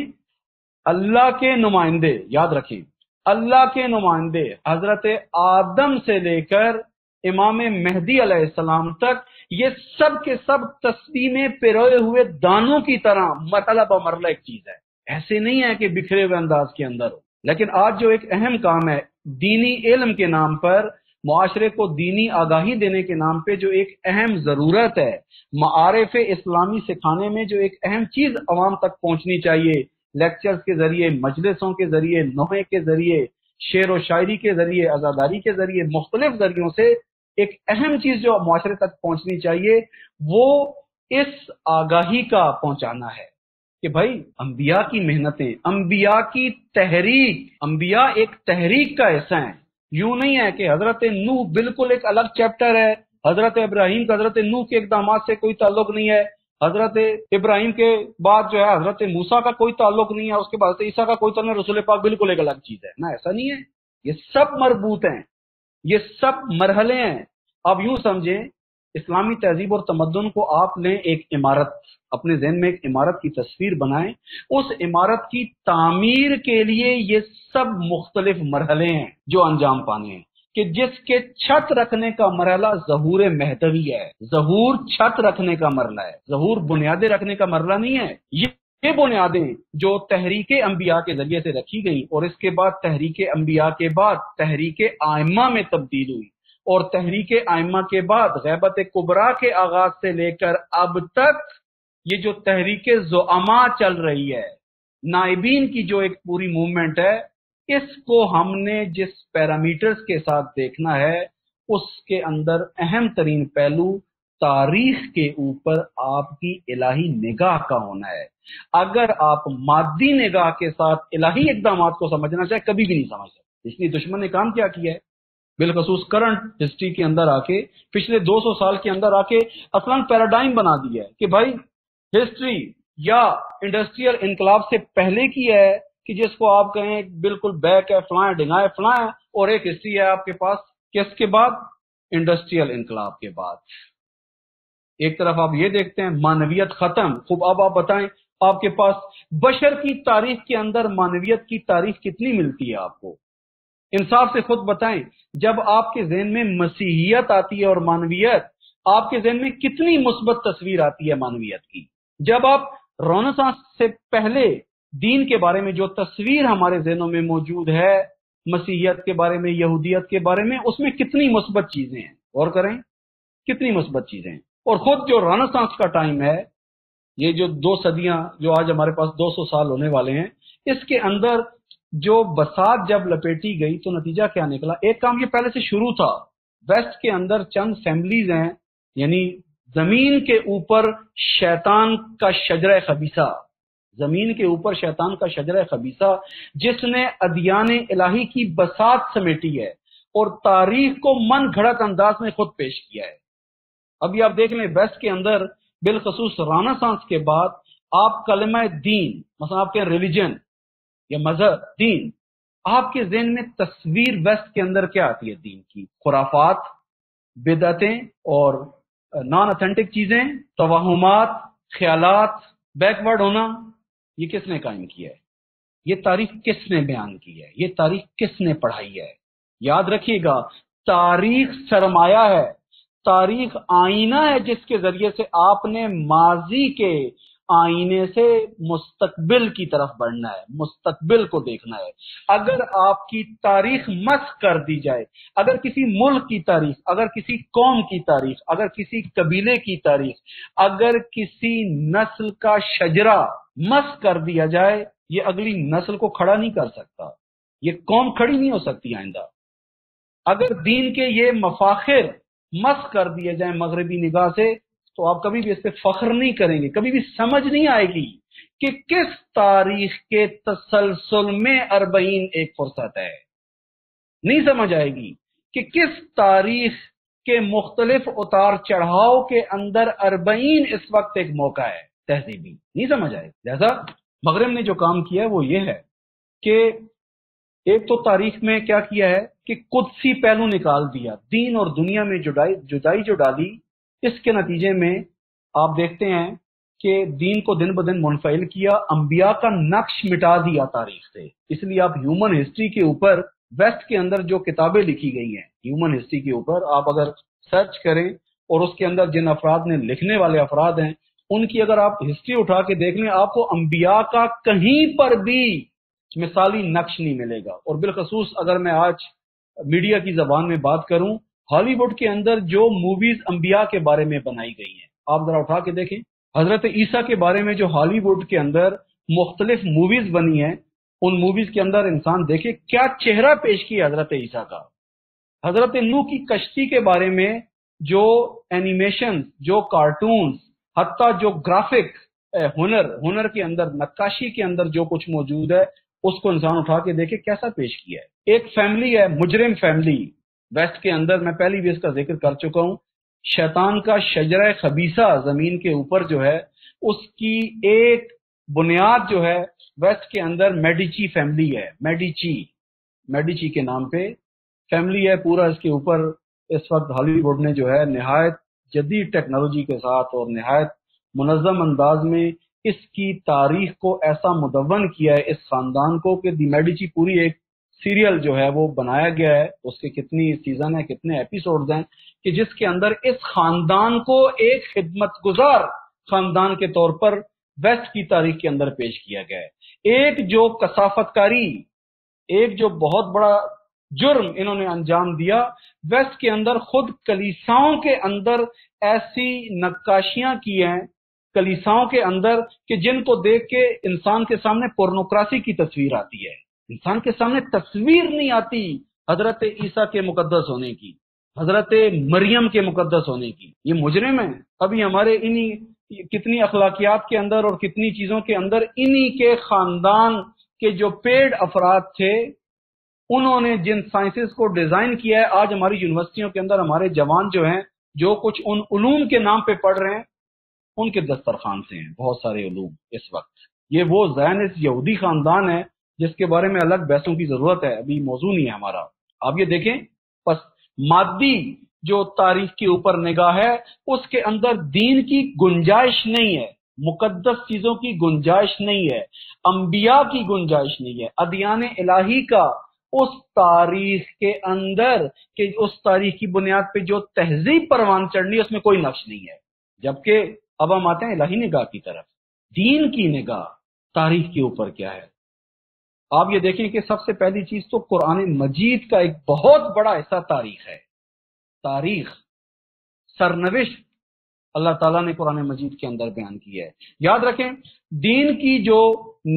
اللہ کے نمائندے، یاد رکھیں اللہ کے نمائندے حضرت آدم سے لے کر امام مہدی علیہ السلام تک، یہ سب کے سب تسلیمے پیروئے ہوئے دانوں کی طرح مرحلہ بمرحلہ ایک چیز ہے، ایسے نہیں ہے کہ بکھرے ہوئے انداز کے اندر ہو۔ لیکن آج جو ایک اہم کام ہے دینی علم کے نام پر، معاشرے کو دینی آگاہی دینے کے نام پہ جو ایک اہم ضرورت ہے، معارف اسلامی سکھانے میں جو ایک اہم چیز عوام تک پہنچنی چاہیے، لیکچرز کے ذریعے، مجلسوں کے ذریعے، نوحے کے ذریعے، شعر و شاعری کے ذریعے، عزاداری کے ذریعے، مختلف ذریعوں سے ایک اہم چیز جو معاشرے تک پہنچنی چاہیے وہ اس آگاہی کا پہنچانا ہے کہ بھائی انبیاء کی محنتیں، انبیاء کی تحریک، انبیاء ایک تحریک کا حصہ ہیں۔ یوں نہیں ہے کہ حضرت نوح بالکل ایک الگ چیپٹر ہے، حضرت ابراہیم کا حضرت نوح کے اقدامات سے کوئی تعلق نہیں ہے، حضرت ابراہیم کے بعد جو ہے حضرت موسیٰ کا کوئی تعلق نہیں ہے، اس کے بعد حضرت عیسیٰ کا کوئی تعلق نہیں، رسول پاک بالکل ایک الگ چیز ہے نا، ایسا نہیں ہے، یہ سب مربوط ہیں، یہ سب مرحلے ہیں۔ اب یوں سمجھیں اسلامی تہذیب اور تمدن کو آپ لیں ایک عمارت، اپنے ذہن میں ایک عمارت کی تصویر بنائیں، اس عمارت کی تعمیر کے لیے یہ سب مختلف مرحلے ہیں جو انجام پانے ہیں، کہ جس کے چھت رکھنے کا مرحلہ ظہور مہدوی ہے، ظہور چھت رکھنے کا مرحلہ ہے، ظہور بنیادیں رکھنے کا مرحلہ نہیں ہے۔ یہ بنیادیں جو تحریک انبیاء کے ذریعے سے رکھی گئیں اور اس کے بعد تحریک انبیاء کے بعد تحریک ائمہ میں تبدیل ہوئی، اور تحریک ائمہ کے بعد غیبت کبریٰ کے آغاز سے لے کر اب تک یہ جو تحریک زعماء چل رہی ہے، نائبین کی جو ایک پوری موومنٹ ہے، اس کو ہم نے جس پیرامیٹرز کے ساتھ دیکھنا ہے اس کے اندر اہم ترین پہلو تاریخ کے اوپر آپ کی الہی نگاہ کا ہونا ہے۔ اگر آپ مادی نگاہ کے ساتھ الہی اقدامات کو سمجھنا چاہیں کبھی بھی نہیں سمجھ سکتے۔ اس لیے دشمن نے کام کیا ہے، بالخصوص کرنٹ ہسٹری کے اندر آ کے، پچھلے 200 سال کے اندر آ کے اصلاً پیراڈائم بنا دیا ہے کہ بھائی ہسٹری یا انڈسٹریل انقلاب سے پہلے کی ہے کہ جس کو آپ کہیں بالکل بیک ہے، فلائیں ڈھنگائیں فلائیں، اور ایک ہسٹری ہے آپ کے پاس کس کے بعد؟ انڈسٹریل انقلاب کے بعد۔ ایک طرف آپ یہ دیکھتے ہیں معنویت ختم، خوب اب آپ بتائیں آپ کے پاس بشر کی تاریخ کے اندر معنویت کی تاریخ کتنی ملتی ہے آپ کو؟ انصاف سے خود بتائیں، جب آپ کے ذہن میں مسیحیت آتی ہے اور معنویت، آپ کے ذہن میں کتنی مثبت تصویر آتی ہے معنویت کی؟ جب آپ رونسانس سے پہلے دین کے بارے میں جو تصویر ہمارے ذہنوں میں موجود ہے مسیحیت کے بارے میں، یہودیت کے بارے میں، اس میں کتنی مثبت چیزیں ہیں، غور کریں کتنی مثبت چیزیں ہیں۔ اور خود جو رونسانس کا ٹائم ہے، یہ جو 2 صدیاں جو آج ہمارے پاس 200 سال ہونے والے ہیں، اس کے اندر جو بساط جب لپیٹی گئی تو نتیجہ کیا نکلا؟ ایک کام یہ پہلے سے شروع تھا، ویسٹ کے اندر چند فیملیز ہیں، یعنی زمین کے اوپر شیطان کا شجرہ خبیثہ، زمین کے اوپر شیطان کا شجرہ خبیثہ جس نے ادیان الہی کی بساط سمیٹی ہے اور تاریخ کو من گھڑت انداز میں خود پیش کیا ہے۔ ابھی آپ دیکھ لیں ویسٹ کے اندر بالخصوص رانسانس کے بعد آپ کلمہ دین، مثلا آپ کے ریلیجن یا مذہب دین، آپ کے ذہن میں تصویر ویسٹ کے اندر کیا آتی ہے؟ دین کی خرافات، بدعتیں اور نان اتھینٹک چیزیں، توہمات، خیالات، بیکورڈ ہونا۔ یہ کس نے قائم کیا ہے؟ یہ تاریخ کس نے بیان کی ہے؟ یہ تاریخ کس نے پڑھائی ہے؟ یاد رکھیے گا، تاریخ سرمایہ ہے، تاریخ آئینہ ہے جس کے ذریعے سے آپ نے ماضی کے آئینے سے مستقبل کی طرف بڑھنا ہے، مستقبل کو دیکھنا ہے۔ اگر آپ کی تاریخ مسخ کر دی جائے، اگر کسی ملک کی تاریخ، اگر کسی قوم کی تاریخ، اگر کسی قبیلے کی تاریخ، اگر کسی نسل کا شجرہ مسخ کر دیا جائے، یہ اگلی نسل کو کھڑا نہیں کر سکتا، یہ قوم کھڑی نہیں ہو سکتی آئندہ۔ اگر دین کے یہ مفاخر مسخ کر دیے جائیں مغربی نگاہ سے، تو آپ کبھی بھی اس پہ فخر نہیں کریں گے، کبھی بھی سمجھ نہیں آئے گی کہ کس تاریخ کے تسلسل میں 40 ایک فرصت ہے، نہیں سمجھ آئے گی کہ کس تاریخ کے مختلف اتار چڑھاؤ کے اندر 40 اس وقت ایک موقع ہے تہذیبی، نہیں سمجھ آئے گی۔ لہذا مغرب نے جو کام کیا ہے وہ یہ ہے کہ ایک تو تاریخ میں کیا کیا ہے کہ قدسی پہلو نکال دیا، دین اور دنیا میں جدائی جو ڈالی، اس کے نتیجے میں آپ دیکھتے ہیں کہ دین کو دن بدن منفعل کیا، انبیاء کا نقش مٹا دیا تاریخ سے۔ اس لیے آپ ہیومن ہسٹری کے اوپر ویسٹ کے اندر جو کتابیں لکھی گئی ہیں ہیومن ہسٹری کے اوپر، آپ اگر سرچ کریں اور اس کے اندر جن افراد نے لکھنے والے افراد ہیں ان کی اگر آپ ہسٹری اٹھا کے دیکھ لیں، آپ کو انبیاء کا کہیں پر بھی مثالی نقش نہیں ملے گا۔ اور بالخصوص اگر میں آج میڈیا کی زبان میں بات کروں، ہالی ووڈ کے اندر جو موویز انبیاء کے بارے میں بنائی گئی ہیں، آپ ذرا اٹھا کے دیکھیں، حضرت عیسیٰ کے بارے میں جو ہالی ووڈ کے اندر مختلف موویز بنی ہیں، ان موویز کے اندر انسان دیکھے کیا چہرہ پیش کیا حضرت عیسیٰ کا۔ حضرت نوح کی کشتی کے بارے میں جو اینیمیشن، جو کارٹونز، حتیٰ جو گرافک ہنر کے اندر، نقاشی کے اندر جو کچھ موجود ہے، اس کو انسان اٹھا کے دیکھے کیسا پیش کیا ہے۔ ایک فیملی ہے، مجرم فیملی، ویسٹ کے اندر، میں پہلی بھی اس کا ذکر کر چکا ہوں، شیطان کا شجرہ خبیثہ زمین کے اوپر جو ہے، اس کی ایک بنیاد جو ہے ویسٹ کے اندر میڈیچی فیملی ہے، میڈیچی کے نام پہ فیملی ہے پورا۔ اس کے اوپر اس وقت ہالی ووڈ نے جو ہے نہایت جدید ٹیکنالوجی کے ساتھ اور نہایت منظم انداز میں اس کی تاریخ کو ایسا مدون کیا ہے اس خاندان کو کہ دی میڈیچی پوری ایک سیریل جو ہے وہ بنایا گیا ہے، اس کے کتنی سیزن ہیں، کتنے ایپیسوڈز ہیں، کہ جس کے اندر اس خاندان کو ایک خدمت گزار خاندان کے طور پر ویسٹ کی تاریخ کے اندر پیش کیا گیا ہے۔ ایک جو کثافت کاری، ایک جو بہت بڑا جرم انہوں نے انجام دیا، ویسٹ کے اندر خود کلیساؤں کے اندر ایسی نقاشیاں کی ہیں کلیساؤں کے اندر کہ جن کو دیکھ کے انسان کے سامنے پورنوگرافی کی تصویر آتی ہے، انسان کے سامنے تصویر نہیں آتی حضرت عیسیٰ کے مقدس ہونے کی، حضرت مریم کے مقدس ہونے کی۔ یہ مجرم ہیں۔ ابھی ہمارے انہی کتنی اخلاقیات کے اندر اور کتنی چیزوں کے اندر انہی کے خاندان کے جو پیڈ افراد تھے، انہوں نے جن سائنسز کو ڈیزائن کیا ہے، آج ہماری یونیورسٹیوں کے اندر ہمارے جوان جو ہیں جو کچھ ان علوم کے نام پہ پڑھ رہے ہیں، ان کے دسترخوان سے ہیں بہت سارے علوم اس وقت۔ یہ وہ زائنسٹ یہودی خاندان ہے جس کے بارے میں الگ بحثوں کی ضرورت ہے، ابھی موضوع نہیں ہے ہمارا۔ آپ یہ دیکھیں، پس مادی جو تاریخ کے اوپر نگاہ ہے اس کے اندر دین کی گنجائش نہیں ہے، مقدس چیزوں کی گنجائش نہیں ہے، انبیاء کی گنجائش نہیں ہے، ادیان الہی کا اس تاریخ کے اندر کہ اس تاریخ کی بنیاد پہ جو تہذیب پروان چڑھنی ہے اس میں کوئی نقش نہیں ہے۔ جبکہ اب ہم آتے ہیں الہی نگاہ کی طرف، دین کی نگاہ تاریخ کے اوپر کیا ہے۔ آپ یہ دیکھیں کہ سب سے پہلی چیز تو قرآن مجید کا ایک بہت بڑا حصہ تاریخ ہے۔ تاریخ، سرنوشت اللہ تعالیٰ نے قرآن مجید کے اندر بیان کی ہے۔ یاد رکھیں، دین کی جو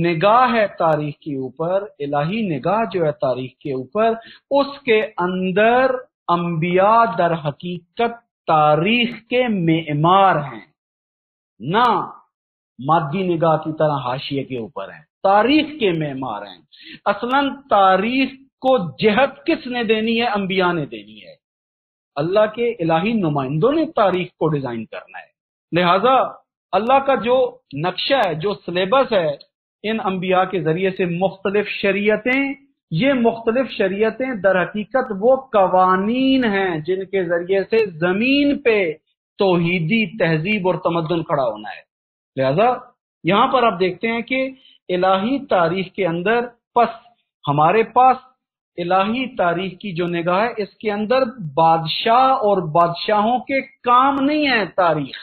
نگاہ ہے تاریخ کے اوپر، الہی نگاہ جو ہے تاریخ کے اوپر، اس کے اندر انبیاء در حقیقت تاریخ کے معمار ہیں، نہ مادی نگاہ کی طرح حاشیے کے اوپر ہیں، تاریخ کے معمار ہیں۔ اصلاً تاریخ کو جہت کس نے دینی ہے؟ انبیاء نے دینی ہے، اللہ کے الہی نمائندوں نے تاریخ کو ڈیزائن کرنا ہے۔ لہذا اللہ کا جو نقشہ ہے، جو سلیبس ہے، ان انبیاء کے ذریعے سے مختلف شریعتیں، یہ مختلف شریعتیں در حقیقت وہ قوانین ہیں جن کے ذریعے سے زمین پہ توحیدی تہذیب اور تمدن کھڑا ہونا ہے۔ لہذا یہاں پر آپ دیکھتے ہیں کہ الہی تاریخ کے اندر پس ہمارے پاس الہی تاریخ کی جو نگاہ ہے، اس کے اندر بادشاہ اور بادشاہوں کے کام نہیں ہے تاریخ،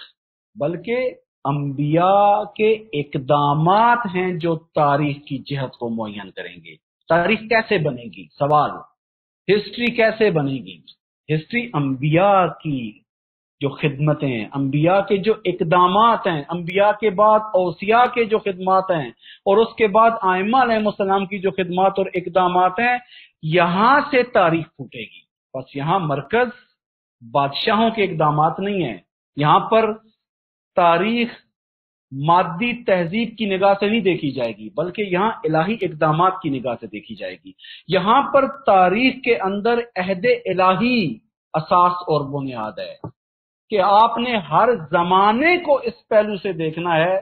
بلکہ انبیاء کے اقدامات ہیں جو تاریخ کی جہت کو معین کریں گے۔ تاریخ کیسے بنے گی؟ سوال، ہسٹری کیسے بنے گی؟ ہسٹری انبیاء کی جو خدمتیں ہیں، انبیاء کے جو اقدامات ہیں، انبیاء کے بعد اوصیاء کے جو خدمات ہیں، اور اس کے بعد ائمہ علیہ السلام کی جو خدمات اور اقدامات ہیں، یہاں سے تاریخ پھوٹے گی۔ بس یہاں مرکز بادشاہوں کے اقدامات نہیں ہیں، یہاں پر تاریخ مادی تہذیب کی نگاہ سے نہیں دیکھی جائے گی، بلکہ یہاں الہی اقدامات کی نگاہ سے دیکھی جائے گی۔ یہاں پر تاریخ کے اندر عہد الہی اساس اور بنیاد ہے کہ آپ نے ہر زمانے کو اس پہلو سے دیکھنا ہے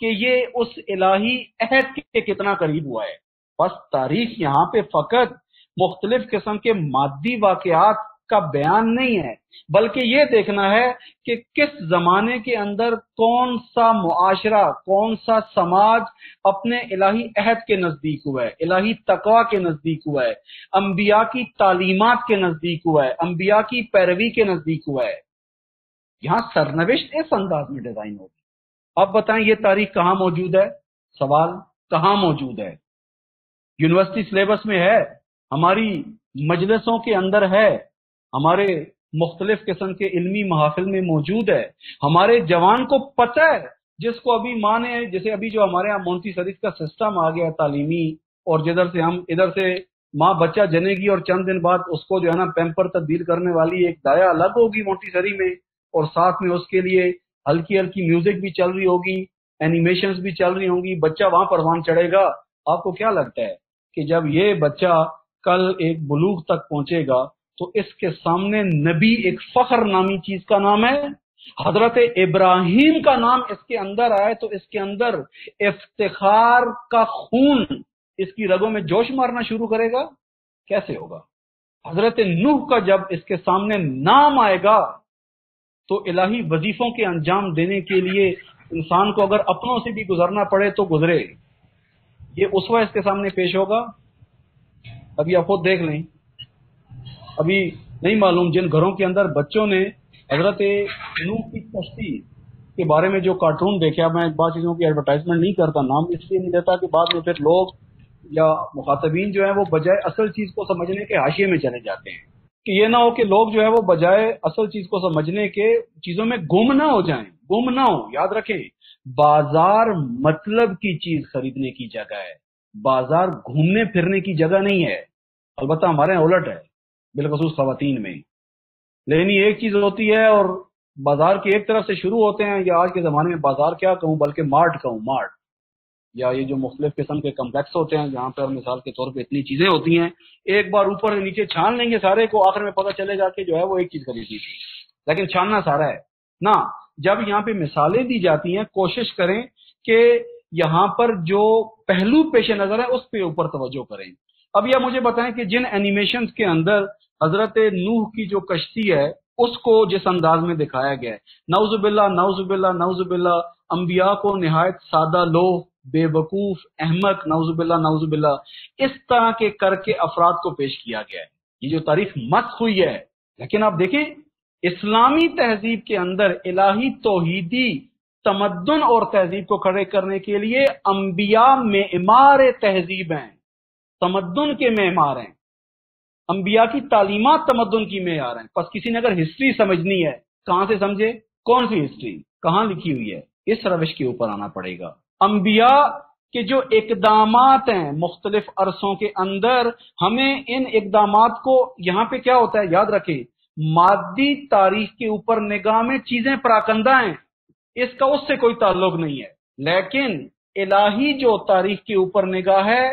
کہ یہ اس الہی عہد کے کتنا قریب ہوا ہے۔ بس تاریخ یہاں پہ فقط مختلف قسم کے مادی واقعات کا بیان نہیں ہے، بلکہ یہ دیکھنا ہے کہ کس زمانے کے اندر کون سا معاشرہ، کون سا سماج اپنے الہی عہد کے نزدیک ہوا ہے، الہی تقوی کے نزدیک ہوا ہے، انبیاء کی تعلیمات کے نزدیک ہوا ہے، انبیاء کی پیروی کے نزدیک ہوا ہے۔ یہاں سرنوشت اس انداز میں ڈیزائن ہوگی۔ اب بتائیں یہ تاریخ کہاں موجود ہے؟ سوال، کہاں موجود ہے؟ یونیورسٹی سلیبس میں ہے، ہماری مجلسوں کے اندر ہے، ہمارے مختلف قسم کے علمی محافل میں موجود ہے، ہمارے جوان کو پتہ ہے، جس کو ابھی مانے، جیسے ابھی جو ہمارے یہاں مونٹی سیری کا سسٹم آ گیا ہے تعلیمی، اور جدھر سے ہم ادھر سے ماں بچہ جنے گی اور چند دن بعد اس کو جو ہے نا پیمپر تبدیل کرنے والی ایک دایا الگ ہوگی مونٹی سیری میں، اور ساتھ میں اس کے لیے ہلکی ہلکی میوزک بھی چل رہی ہوگی، اینیمیشنز بھی چل رہی ہوں گی، بچہ وہاں پروان چڑھے گا۔ آپ کو کیا لگتا ہے کہ جب یہ بچہ کل ایک بلوغ تک پہنچے گا تو اس کے سامنے نبی ایک فخر نامی چیز کا نام ہے، حضرت ابراہیم کا نام اس کے اندر آئے تو اس کے اندر افتخار کا خون اس کی رگوں میں جوش مارنا شروع کرے گا؟ کیسے ہوگا؟ حضرت نوح کا جب اس کے سامنے نام آئے گا تو الہی وظیفوں کے انجام دینے کے لیے انسان کو اگر اپنوں سے بھی گزرنا پڑے تو گزرے، یہ اسوہ اس کے سامنے پیش ہوگا۔ ابھی آپ خود دیکھ لیں، ابھی نہیں معلوم جن گھروں کے اندر بچوں نے حضرت نوح کی کشتی کے بارے میں جو کارٹون دیکھا، میں بعض چیزوں کی ایڈورٹائزمنٹ نہیں کرتا، نام اس لیے نہیں دیتا کہ بعد میں پھر لوگ یا مخاطبین جو ہیں وہ بجائے اصل چیز کو سمجھنے کے حاشیے میں چلے جاتے ہیں، کہ یہ نہ ہو کہ لوگ جو ہے وہ بجائے اصل چیز کو سمجھنے کے چیزوں میں گم نہ ہو جائیں، گم نہ ہو۔ یاد رکھیں، بازار مطلب کی چیز خریدنے کی جگہ ہے، بازار گھومنے پھرنے کی جگہ نہیں ہے۔ البتہ ہمارے یہاں الٹ ہے، بالخصوص خواتین میں، لیکن ایک چیز ہوتی ہے اور بازار کی ایک طرف سے شروع ہوتے ہیں، یا آج کے زمانے میں بازار کیا کہوں بلکہ مارٹ کہوں، مارٹ، یا یہ جو مختلف قسم کے کمپلیکس ہوتے ہیں جہاں پر مثال کے طور پہ اتنی چیزیں ہوتی ہیں، ایک بار اوپر سے نیچے چھان لیں گے سارے کو، آخر میں پتہ چلے گا کہ جو ہے وہ ایک چیز خریدی تھی، لیکن چھاننا سارا ہے نا۔ جب یہاں پہ مثالیں دی جاتی ہیں، کوشش کریں کہ یہاں پر جو پہلو پیش نظر ہے اس پہ اوپر توجہ کریں۔ اب یہ مجھے بتائیں کہ جن اینیمیشنز کے اندر حضرت نوح کی جو کشتی ہے اس کو جس انداز میں دکھایا گیا ہے، نعوذ باللہ نعوذ باللہ نعوذ باللہ، انبیاء کو نہایت سادہ لوح، بے وقوف، احمق، نعوذ باللہ نعوذ باللہ، اس طرح کے کر کے افراد کو پیش کیا گیا ہے۔ یہ جو تاریخ مسخ ہوئی ہے، لیکن آپ دیکھیں اسلامی تہذیب کے اندر الہی توحیدی تمدن اور تہذیب کو کھڑے کرنے کے لیے انبیاء معمار تہذیب ہیں، تمدن کے معمار ہیں، انبیاء کی تعلیمات تمدن کی معیار ہیں۔ پس کسی نے اگر ہسٹری سمجھنی ہے، کہاں سے سمجھے؟ کون سی ہسٹری؟ کہاں لکھی ہوئی ہے؟ اس روش کے اوپر آنا پڑے گا۔ انبیاء کے جو اقدامات ہیں مختلف عرصوں کے اندر، ہمیں ان اقدامات کو، یہاں پہ کیا ہوتا ہے یاد رکھیں، مادی تاریخ کے اوپر نگاہ میں چیزیں پراکندہ ہیں، اس کا اس سے کوئی تعلق نہیں ہے، لیکن الہی جو تاریخ کے اوپر نگاہ ہے،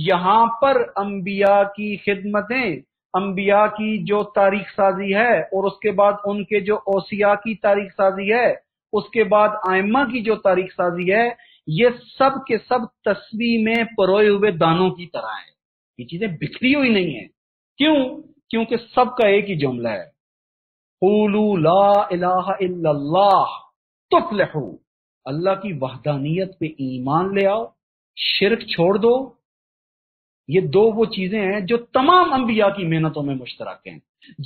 یہاں پر انبیاء کی خدمتیں، انبیاء کی جو تاریخ سازی ہے، اور اس کے بعد ان کے جو اوصیاء کی تاریخ سازی ہے، اس کے بعد ائمہ کی جو تاریخ سازی ہے، یہ سب کے سب تسبیح میں پروئے ہوئے دانوں کی طرح ہیں۔ یہ چیزیں بکھری ہوئی نہیں ہیں۔ کیوں؟ کیونکہ سب کا ایک ہی جملہ ہے، قولوا لا الہ الا اللہ تفلحوا، اللہ کی وحدانیت پہ ایمان لے آؤ، شرک چھوڑ دو۔ یہ دو وہ چیزیں ہیں جو تمام انبیاء کی محنتوں میں مشترک ہیں۔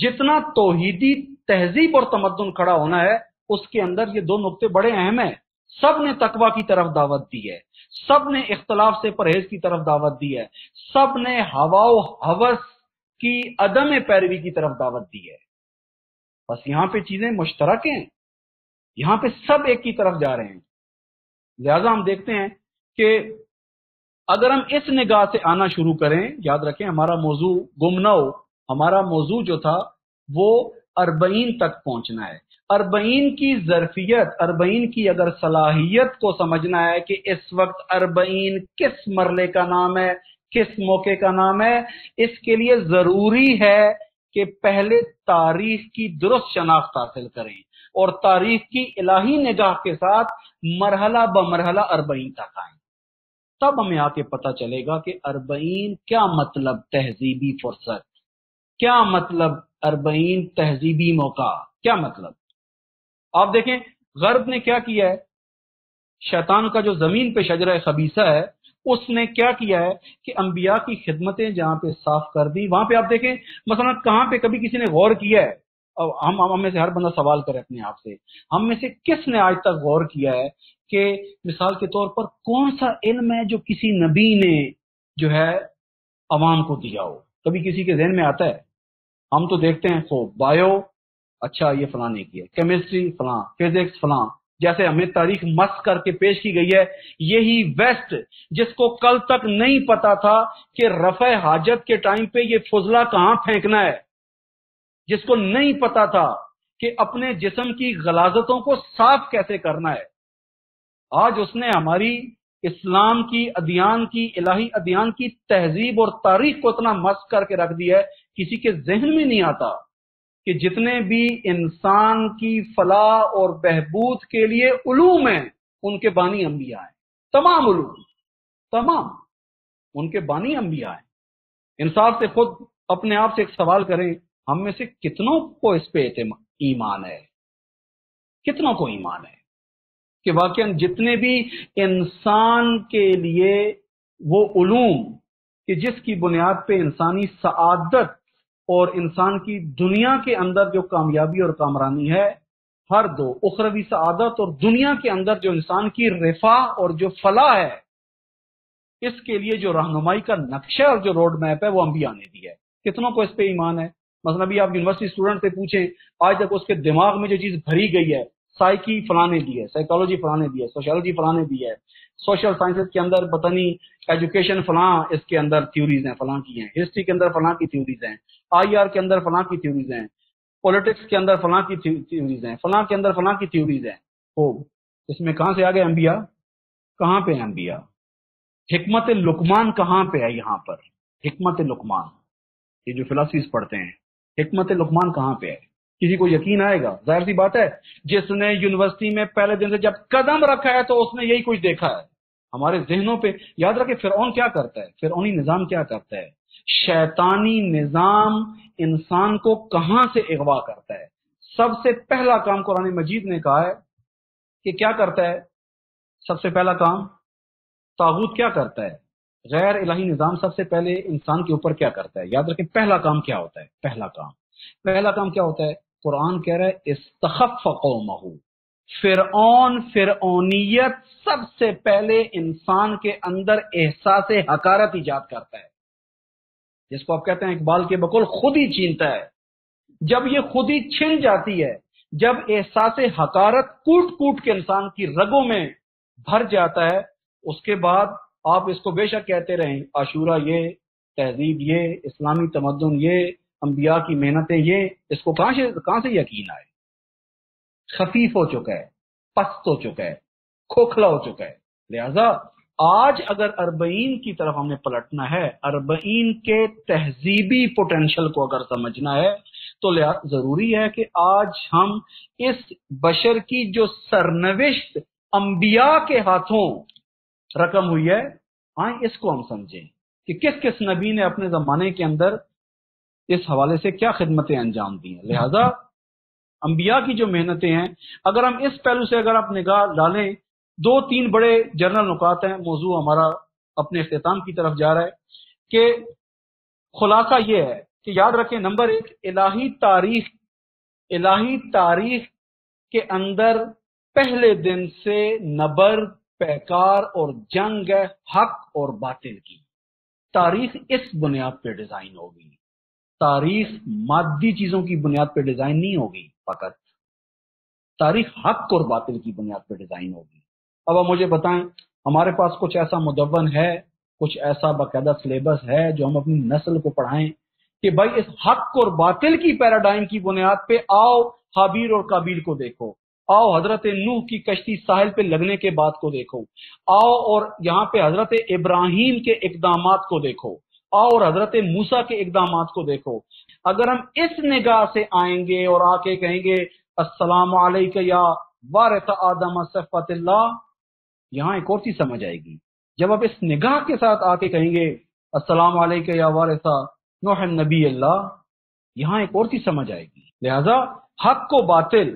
جتنا توحیدی تہذیب اور تمدن کھڑا ہونا ہے، اس کے اندر یہ دو نقطے بڑے اہم ہیں۔ سب نے تقوی کی طرف دعوت دی ہے، سب نے اختلاف سے پرہیز کی طرف دعوت دی ہے، سب نے ہوا و ہوس کی عدم پیروی کی طرف دعوت دی ہے۔ بس یہاں پہ چیزیں مشترک ہیں، یہاں پہ سب ایک کی طرف جا رہے ہیں۔ لہذا ہم دیکھتے ہیں کہ اگر ہم اس نگاہ سے آنا شروع کریں، یاد رکھیں ہمارا موضوع گم نہ ہو، ہمارا موضوع جو تھا وہ 40 تک پہنچنا ہے۔ 40 کی ظرفیت، 40 کی اگر صلاحیت کو سمجھنا ہے کہ اس وقت 40 کس مرحلے کا نام ہے، کس موقع کا نام ہے، اس کے لیے ضروری ہے کہ پہلے تاریخ کی درست شناخت حاصل کریں اور تاریخ کی الہی نگاہ کے ساتھ مرحلہ بمرحلہ 40 تک آئیں۔ تب ہمیں آ کے پتہ چلے گا کہ 40 کیا مطلب تہذیبی فرصت، کیا مطلب 40 تہذیبی موقع، کیا مطلب۔ آپ دیکھیں غرب نے کیا کیا ہے، شیطان کا جو زمین پہ شجرہ خبیثہ ہے، اس نے کیا کیا ہے کہ انبیاء کی خدمتیں جہاں پہ صاف کر دی، وہاں پہ آپ دیکھیں مثلا کہاں پہ کبھی کسی نے غور کیا ہے، ہم میں سے ہر بندہ سوال کرے اپنے آپ سے، ہم میں سے کس نے آج تک غور کیا ہے کہ مثال کے طور پر کون سا علم ہے جو کسی نبی نے جو ہے عوام کو دیا ہو؟ کبھی کسی کے ذہن میں آتا ہے؟ ہم تو دیکھتے ہیں خوب بایو، اچھا یہ فلاں نے کیا، کیمسٹری فلاں، فزکس فلاں، جیسے ہمیں تاریخ مس کر کے پیش کی گئی ہے۔ یہی ویسٹ جس کو کل تک نہیں پتا تھا کہ رفع حاجت کے ٹائم پہ یہ فضلہ کہاں پھینکنا ہے، جس کو نہیں پتا تھا کہ اپنے جسم کی غلاظتوں کو صاف کیسے کرنا ہے، آج اس نے ہماری اسلام کی ادیان کی، الہی ادیان کی تہذیب اور تاریخ کو اتنا مس کر کے رکھ دیا ہے، کسی کے ذہن میں نہیں آتا کہ جتنے بھی انسان کی فلاح اور بہبود کے لیے علوم ہیں، ان کے بانی انبیاء ہیں۔ تمام علوم، تمام ان کے بانی انبیاء ہیں۔ انصاف سے خود اپنے آپ سے ایک سوال کریں، ہم میں سے کتنوں کو اس پہ ایمان ہے، کتنوں کو ایمان ہے کہ واقعا جتنے بھی انسان کے لیے وہ علوم کہ جس کی بنیاد پہ انسانی سعادت اور انسان کی دنیا کے اندر جو کامیابی اور کامرانی ہے، ہر دو اخروی سعادت اور دنیا کے اندر جو انسان کی رفاہ اور جو فلاح ہے، اس کے لیے جو رہنمائی کا نقشہ اور جو روڈ میپ ہے وہ انبیاء نے دیا ہے۔ کتنوں کو اس پہ ایمان ہے؟ مثلا بھی آپ یونیورسٹی اسٹوڈنٹ سے پوچھیں، آج تک اس کے دماغ میں جو چیز بھری گئی ہے، سائیکی فلاں نے دی ہے، سائیکالوجی فلاں نے دی ہے، سوشیالوجی فلاں نے دی ہے، سوشل سائنسز کے اندر پتہ نہیں ایجوکیشن فلاں اس کے اندر تھیوریز ہیں، فلاں کی ہیں، ہسٹری کے اندر فلاں کی تھیوریز ہیں، آئی آر کے اندر فلاں کی تھیوریز ہیں، پولیٹکس کے اندر فلاں کی تھیوریز ہیں، فلاں کے اندر فلاں کی تھیوریز ہیں۔ اس میں کہاں سے آ گئے انبیاء؟ کہاں پہ ہیں انبیاء؟ حکمت لقمان کہاں پہ ہے؟ یہاں پر حکمت لقمان، یہ جو فلسفیز پڑھتے ہیں، حکمت لقمان کہاں پہ ہے؟ کسی کو یقین آئے گا؟ ظاہر سی بات ہے، جس نے یونیورسٹی میں پہلے دن سے جب قدم رکھا ہے تو اس نے یہی کچھ دیکھا ہے۔ ہمارے ذہنوں پہ یاد رکھے فرعون کیا کرتا ہے، فرعونی نظام کیا کرتا ہے، شیطانی نظام انسان کو کہاں سے اغوا کرتا ہے۔ سب سے پہلا کام قرآن مجید نے کہا ہے کہ کیا کرتا ہے، سب سے پہلا کام طاغوت کیا کرتا ہے، غیر الہی نظام سب سے پہلے انسان کے اوپر کیا کرتا ہے۔ یاد رکھیں پہلا کام کیا ہوتا ہے، پہلا کام کیا ہوتا ہے؟ قرآن کہہ رہا ہے استخف قومہ، فرعون فرعونیت سب سے پہلے انسان کے اندر احساس حقارت ایجاد کرتا ہے، جس کو آپ کہتے ہیں اقبال کے بقول خود ہی چھینتا ہے۔ جب یہ خود ہی چھن جاتی ہے، جب احساس حقارت کوٹ کوٹ کے انسان کی رگوں میں بھر جاتا ہے، اس کے بعد آپ اس کو بے شک کہتے رہیں عاشورہ یہ، تہذیب یہ، اسلامی تمدن یہ، انبیاء کی محنتیں یہ، اس کو کہاں سے یقین آئے؟ خفیف ہو چکا ہے، پست ہو چکا ہے، کھوکھلا ہو چکا ہے۔ لہذا آج اگر اربعین کی طرف ہم نے پلٹنا ہے، اربعین کے تہذیبی پوٹینشل کو اگر سمجھنا ہے، تو ضروری ہے کہ آج ہم اس بشر کی جو سرنوشت انبیاء کے ہاتھوں رقم ہوئی ہے، اس کو ہم سمجھیں کہ کس کس نبی نے اپنے زمانے کے اندر اس حوالے سے کیا خدمتیں انجام دی ہیں۔ لہذا انبیاء کی جو محنتیں ہیں، اگر ہم اس پہلو سے اگر آپ نگاہ ڈالیں، 2-3 بڑے جنرل نکات ہیں، موضوع ہمارا اپنے اختتام کی طرف جا رہا ہے، کہ خلاصہ یہ ہے کہ یاد رکھیں، نمبر 1، الہی تاریخ کے اندر پہلے دن سے نبرد، پیکار اور جنگ ہے حق اور باطل کی۔ تاریخ اس بنیاد پہ ڈیزائن ہوگی، تاریخ مادی چیزوں کی بنیاد پہ ڈیزائن نہیں ہوگی، فقط تاریخ حق اور باطل کی بنیاد پہ ڈیزائن ہوگی۔ اب آپ مجھے بتائیں، ہمارے پاس کچھ ایسا مدون ہے، کچھ ایسا باقاعدہ سلیبس ہے جو ہم اپنی نسل کو پڑھائیں کہ بھائی اس حق اور باطل کی پیراڈائم کی بنیاد پہ آؤ حابیل اور قابیل کو دیکھو، آؤ حضرت نوح کی کشتی ساحل پہ لگنے کے بعد کو دیکھو، آؤ اور یہاں پہ حضرت ابراہیم کے اقدامات کو دیکھو، آؤ اور حضرت موسیٰ کے اقدامات کو دیکھو۔ اگر ہم اس نگاہ سے آئیں گے اور آ کے کہیں گے السلام علیکہ یا وارث آدم صفوت اللہ، یہاں ایک اور چیز سمجھ آئے گی۔ جب آپ اس نگاہ کے ساتھ آ کے کہیں گے السلام علیکہ یا وارث نوح نبی اللہ، یہاں ایک اور چیز سمجھ آئے گی۔ لہذا حق و باطل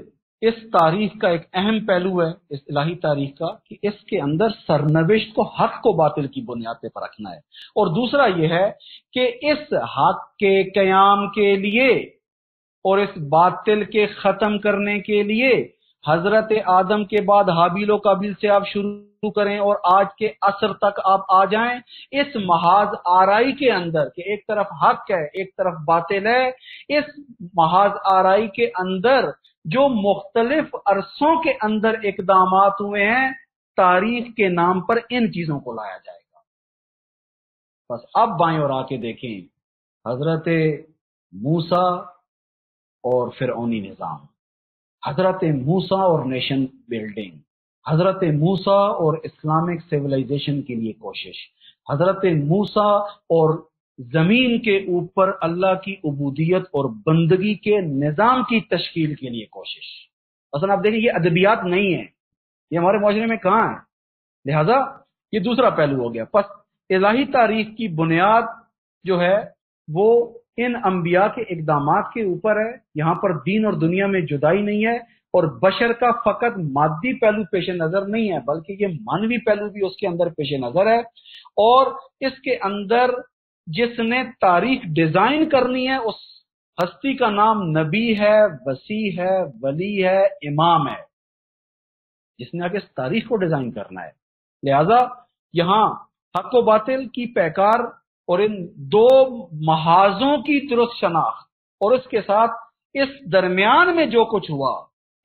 اس تاریخ کا ایک اہم پہلو ہے، اس الہی تاریخ کا، کہ اس کے اندر سرنوشت کو حق و باطل کی بنیاد پہ پرکھنا ہے۔ اور دوسرا یہ ہے کہ اس حق کے قیام کے لیے اور اس باطل کے ختم کرنے کے لیے حضرت آدم کے بعد حابیل و قابیل سے آپ شروع کریں اور آج کے عصر تک آپ آ جائیں، اس محاذ آرائی کے اندر کہ ایک طرف حق ہے ایک طرف باطل ہے، اس محاذ آرائی کے اندر جو مختلف عرصوں کے اندر اقدامات ہوئے ہیں، تاریخ کے نام پر ان چیزوں کو لایا جائے گا۔ بس اب بائیں اور آ کے دیکھیں، حضرت موسیٰ اور فرعونی نظام، حضرت موسیٰ اور نیشن بلڈنگ، حضرت موسیٰ اور اسلامک سیولائزیشن کے لیے کوشش، حضرت موسیٰ اور زمین کے اوپر اللہ کی عبودیت اور بندگی کے نظام کی تشکیل کے لیے کوشش۔ اصلا آپ دیکھیں، یہ ادبیات نہیں ہے، یہ ہمارے معاشرے میں کہاں ہے۔ لہذا یہ دوسرا پہلو ہو گیا۔ پس الہی تاریخ کی بنیاد جو ہے وہ ان انبیاء کے اقدامات کے اوپر ہے۔ یہاں پر دین اور دنیا میں جدائی نہیں ہے، اور بشر کا فقط مادی پہلو پیش نظر نہیں ہے، بلکہ یہ مانوی پہلو بھی اس کے اندر پیش نظر ہے۔ اور اس کے اندر جس نے تاریخ ڈیزائن کرنی ہے، اس ہستی کا نام نبی ہے، وسیع ہے، ولی ہے، امام ہے، جس نے آگے اس تاریخ کو ڈیزائن کرنا ہے۔ لہذا یہاں حق و باطل کی پیکار اور ان دو محاذوں کی درست شناخت، اور اس کے ساتھ اس درمیان میں جو کچھ ہوا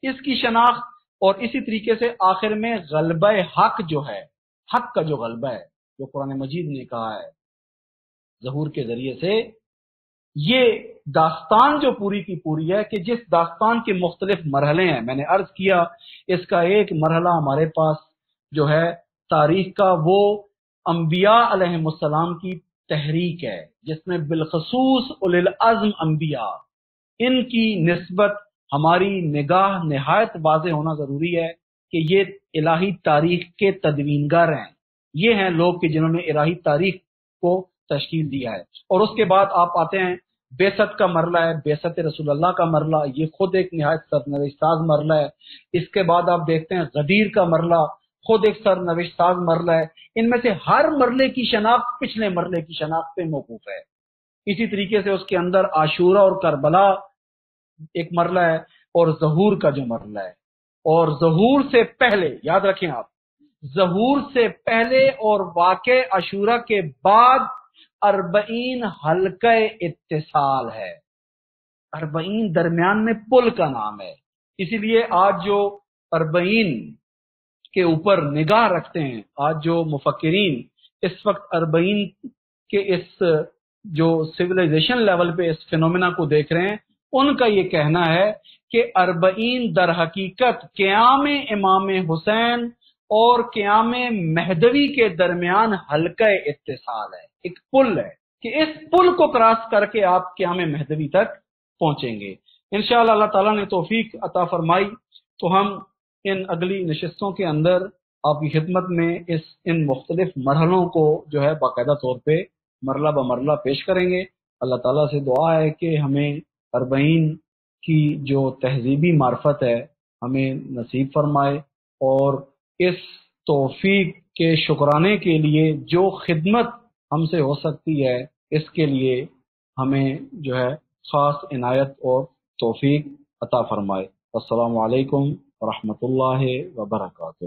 اس کی شناخت، اور اسی طریقے سے آخر میں غلبہ حق جو ہے، حق کا جو غلبہ ہے، جو قرآن مجید نے کہا ہے ظہور کے ذریعے سے، یہ داستان جو پوری کی پوری ہے، کہ جس داستان کے مختلف مرحلے ہیں۔ میں نے عرض کیا اس کا ایک مرحلہ ہمارے پاس جو ہے تاریخ کا، وہ انبیاء علیہم السلام کی تحریک ہے، جس میں بالخصوص اولی العزم انبیاء، ان کی نسبت ہماری نگاہ نہایت واضح ہونا ضروری ہے کہ یہ الہی تاریخ کے تدوینگار ہیں، یہ ہیں لوگ کہ جنہوں نے الہی تاریخ کو تشکیل دیا ہے۔ اور اس کے بعد آپ آتے ہیں بعثت کا مرحلہ ہے، بعثت رسول اللہ کا مرحلہ، یہ خود ایک نہایت سرنوشت ساز مرحلہ ہے۔ اس کے بعد آپ دیکھتے ہیں غدیر کا مرحلہ، خود ایک سرنوشت ساز مرحلہ ہے۔ ان میں سے ہر مرحلے کی شناخت پچھلے مرحلے کی شناخت پہ موقوف ہے۔ اسی طریقے سے اس کے اندر عاشورہ اور کربلا ایک مرحلہ ہے، اور ظہور کا جو مرحلہ ہے، اور ظہور سے پہلے، یاد رکھیں آپ، ظہور سے پہلے اور واقع عاشورہ کے بعد 40 حلقہ اتصال ہے۔ 40 درمیان میں پل کا نام ہے۔ اسی لیے آج جو 40 کے اوپر نگاہ رکھتے ہیں، آج جو مفکرین اس وقت 40 کے اس جو سویلائزیشن لیول پہ اس فینومینا کو دیکھ رہے ہیں، ان کا یہ کہنا ہے کہ 40 در حقیقت قیام امام حسین اور قیام مہدوی کے درمیان حلقہ اتصال ہے، ایک پل ہے کہ اس پل کو کراس کر کے آپ قیام مہدوی تک پہنچیں گے انشاءاللہ۔ اللہ تعالیٰ نے توفیق عطا فرمائی تو ہم ان اگلی نشستوں کے اندر آپ کی خدمت میں ان مختلف مرحلوں کو جو ہے باقاعدہ طور پہ مرحلہ بمرحلہ پیش کریں گے۔ اللہ تعالیٰ سے دعا ہے کہ ہمیں اربعین کی جو تہذیبی معرفت ہے ہمیں نصیب فرمائے، اور اس توفیق کے شکرانے کے لیے جو خدمت ہم سے ہو سکتی ہے اس کے لیے ہمیں جو ہے خاص عنایت اور توفیق عطا فرمائے۔ السلام علیکم ورحمۃ اللہ وبرکاتہ۔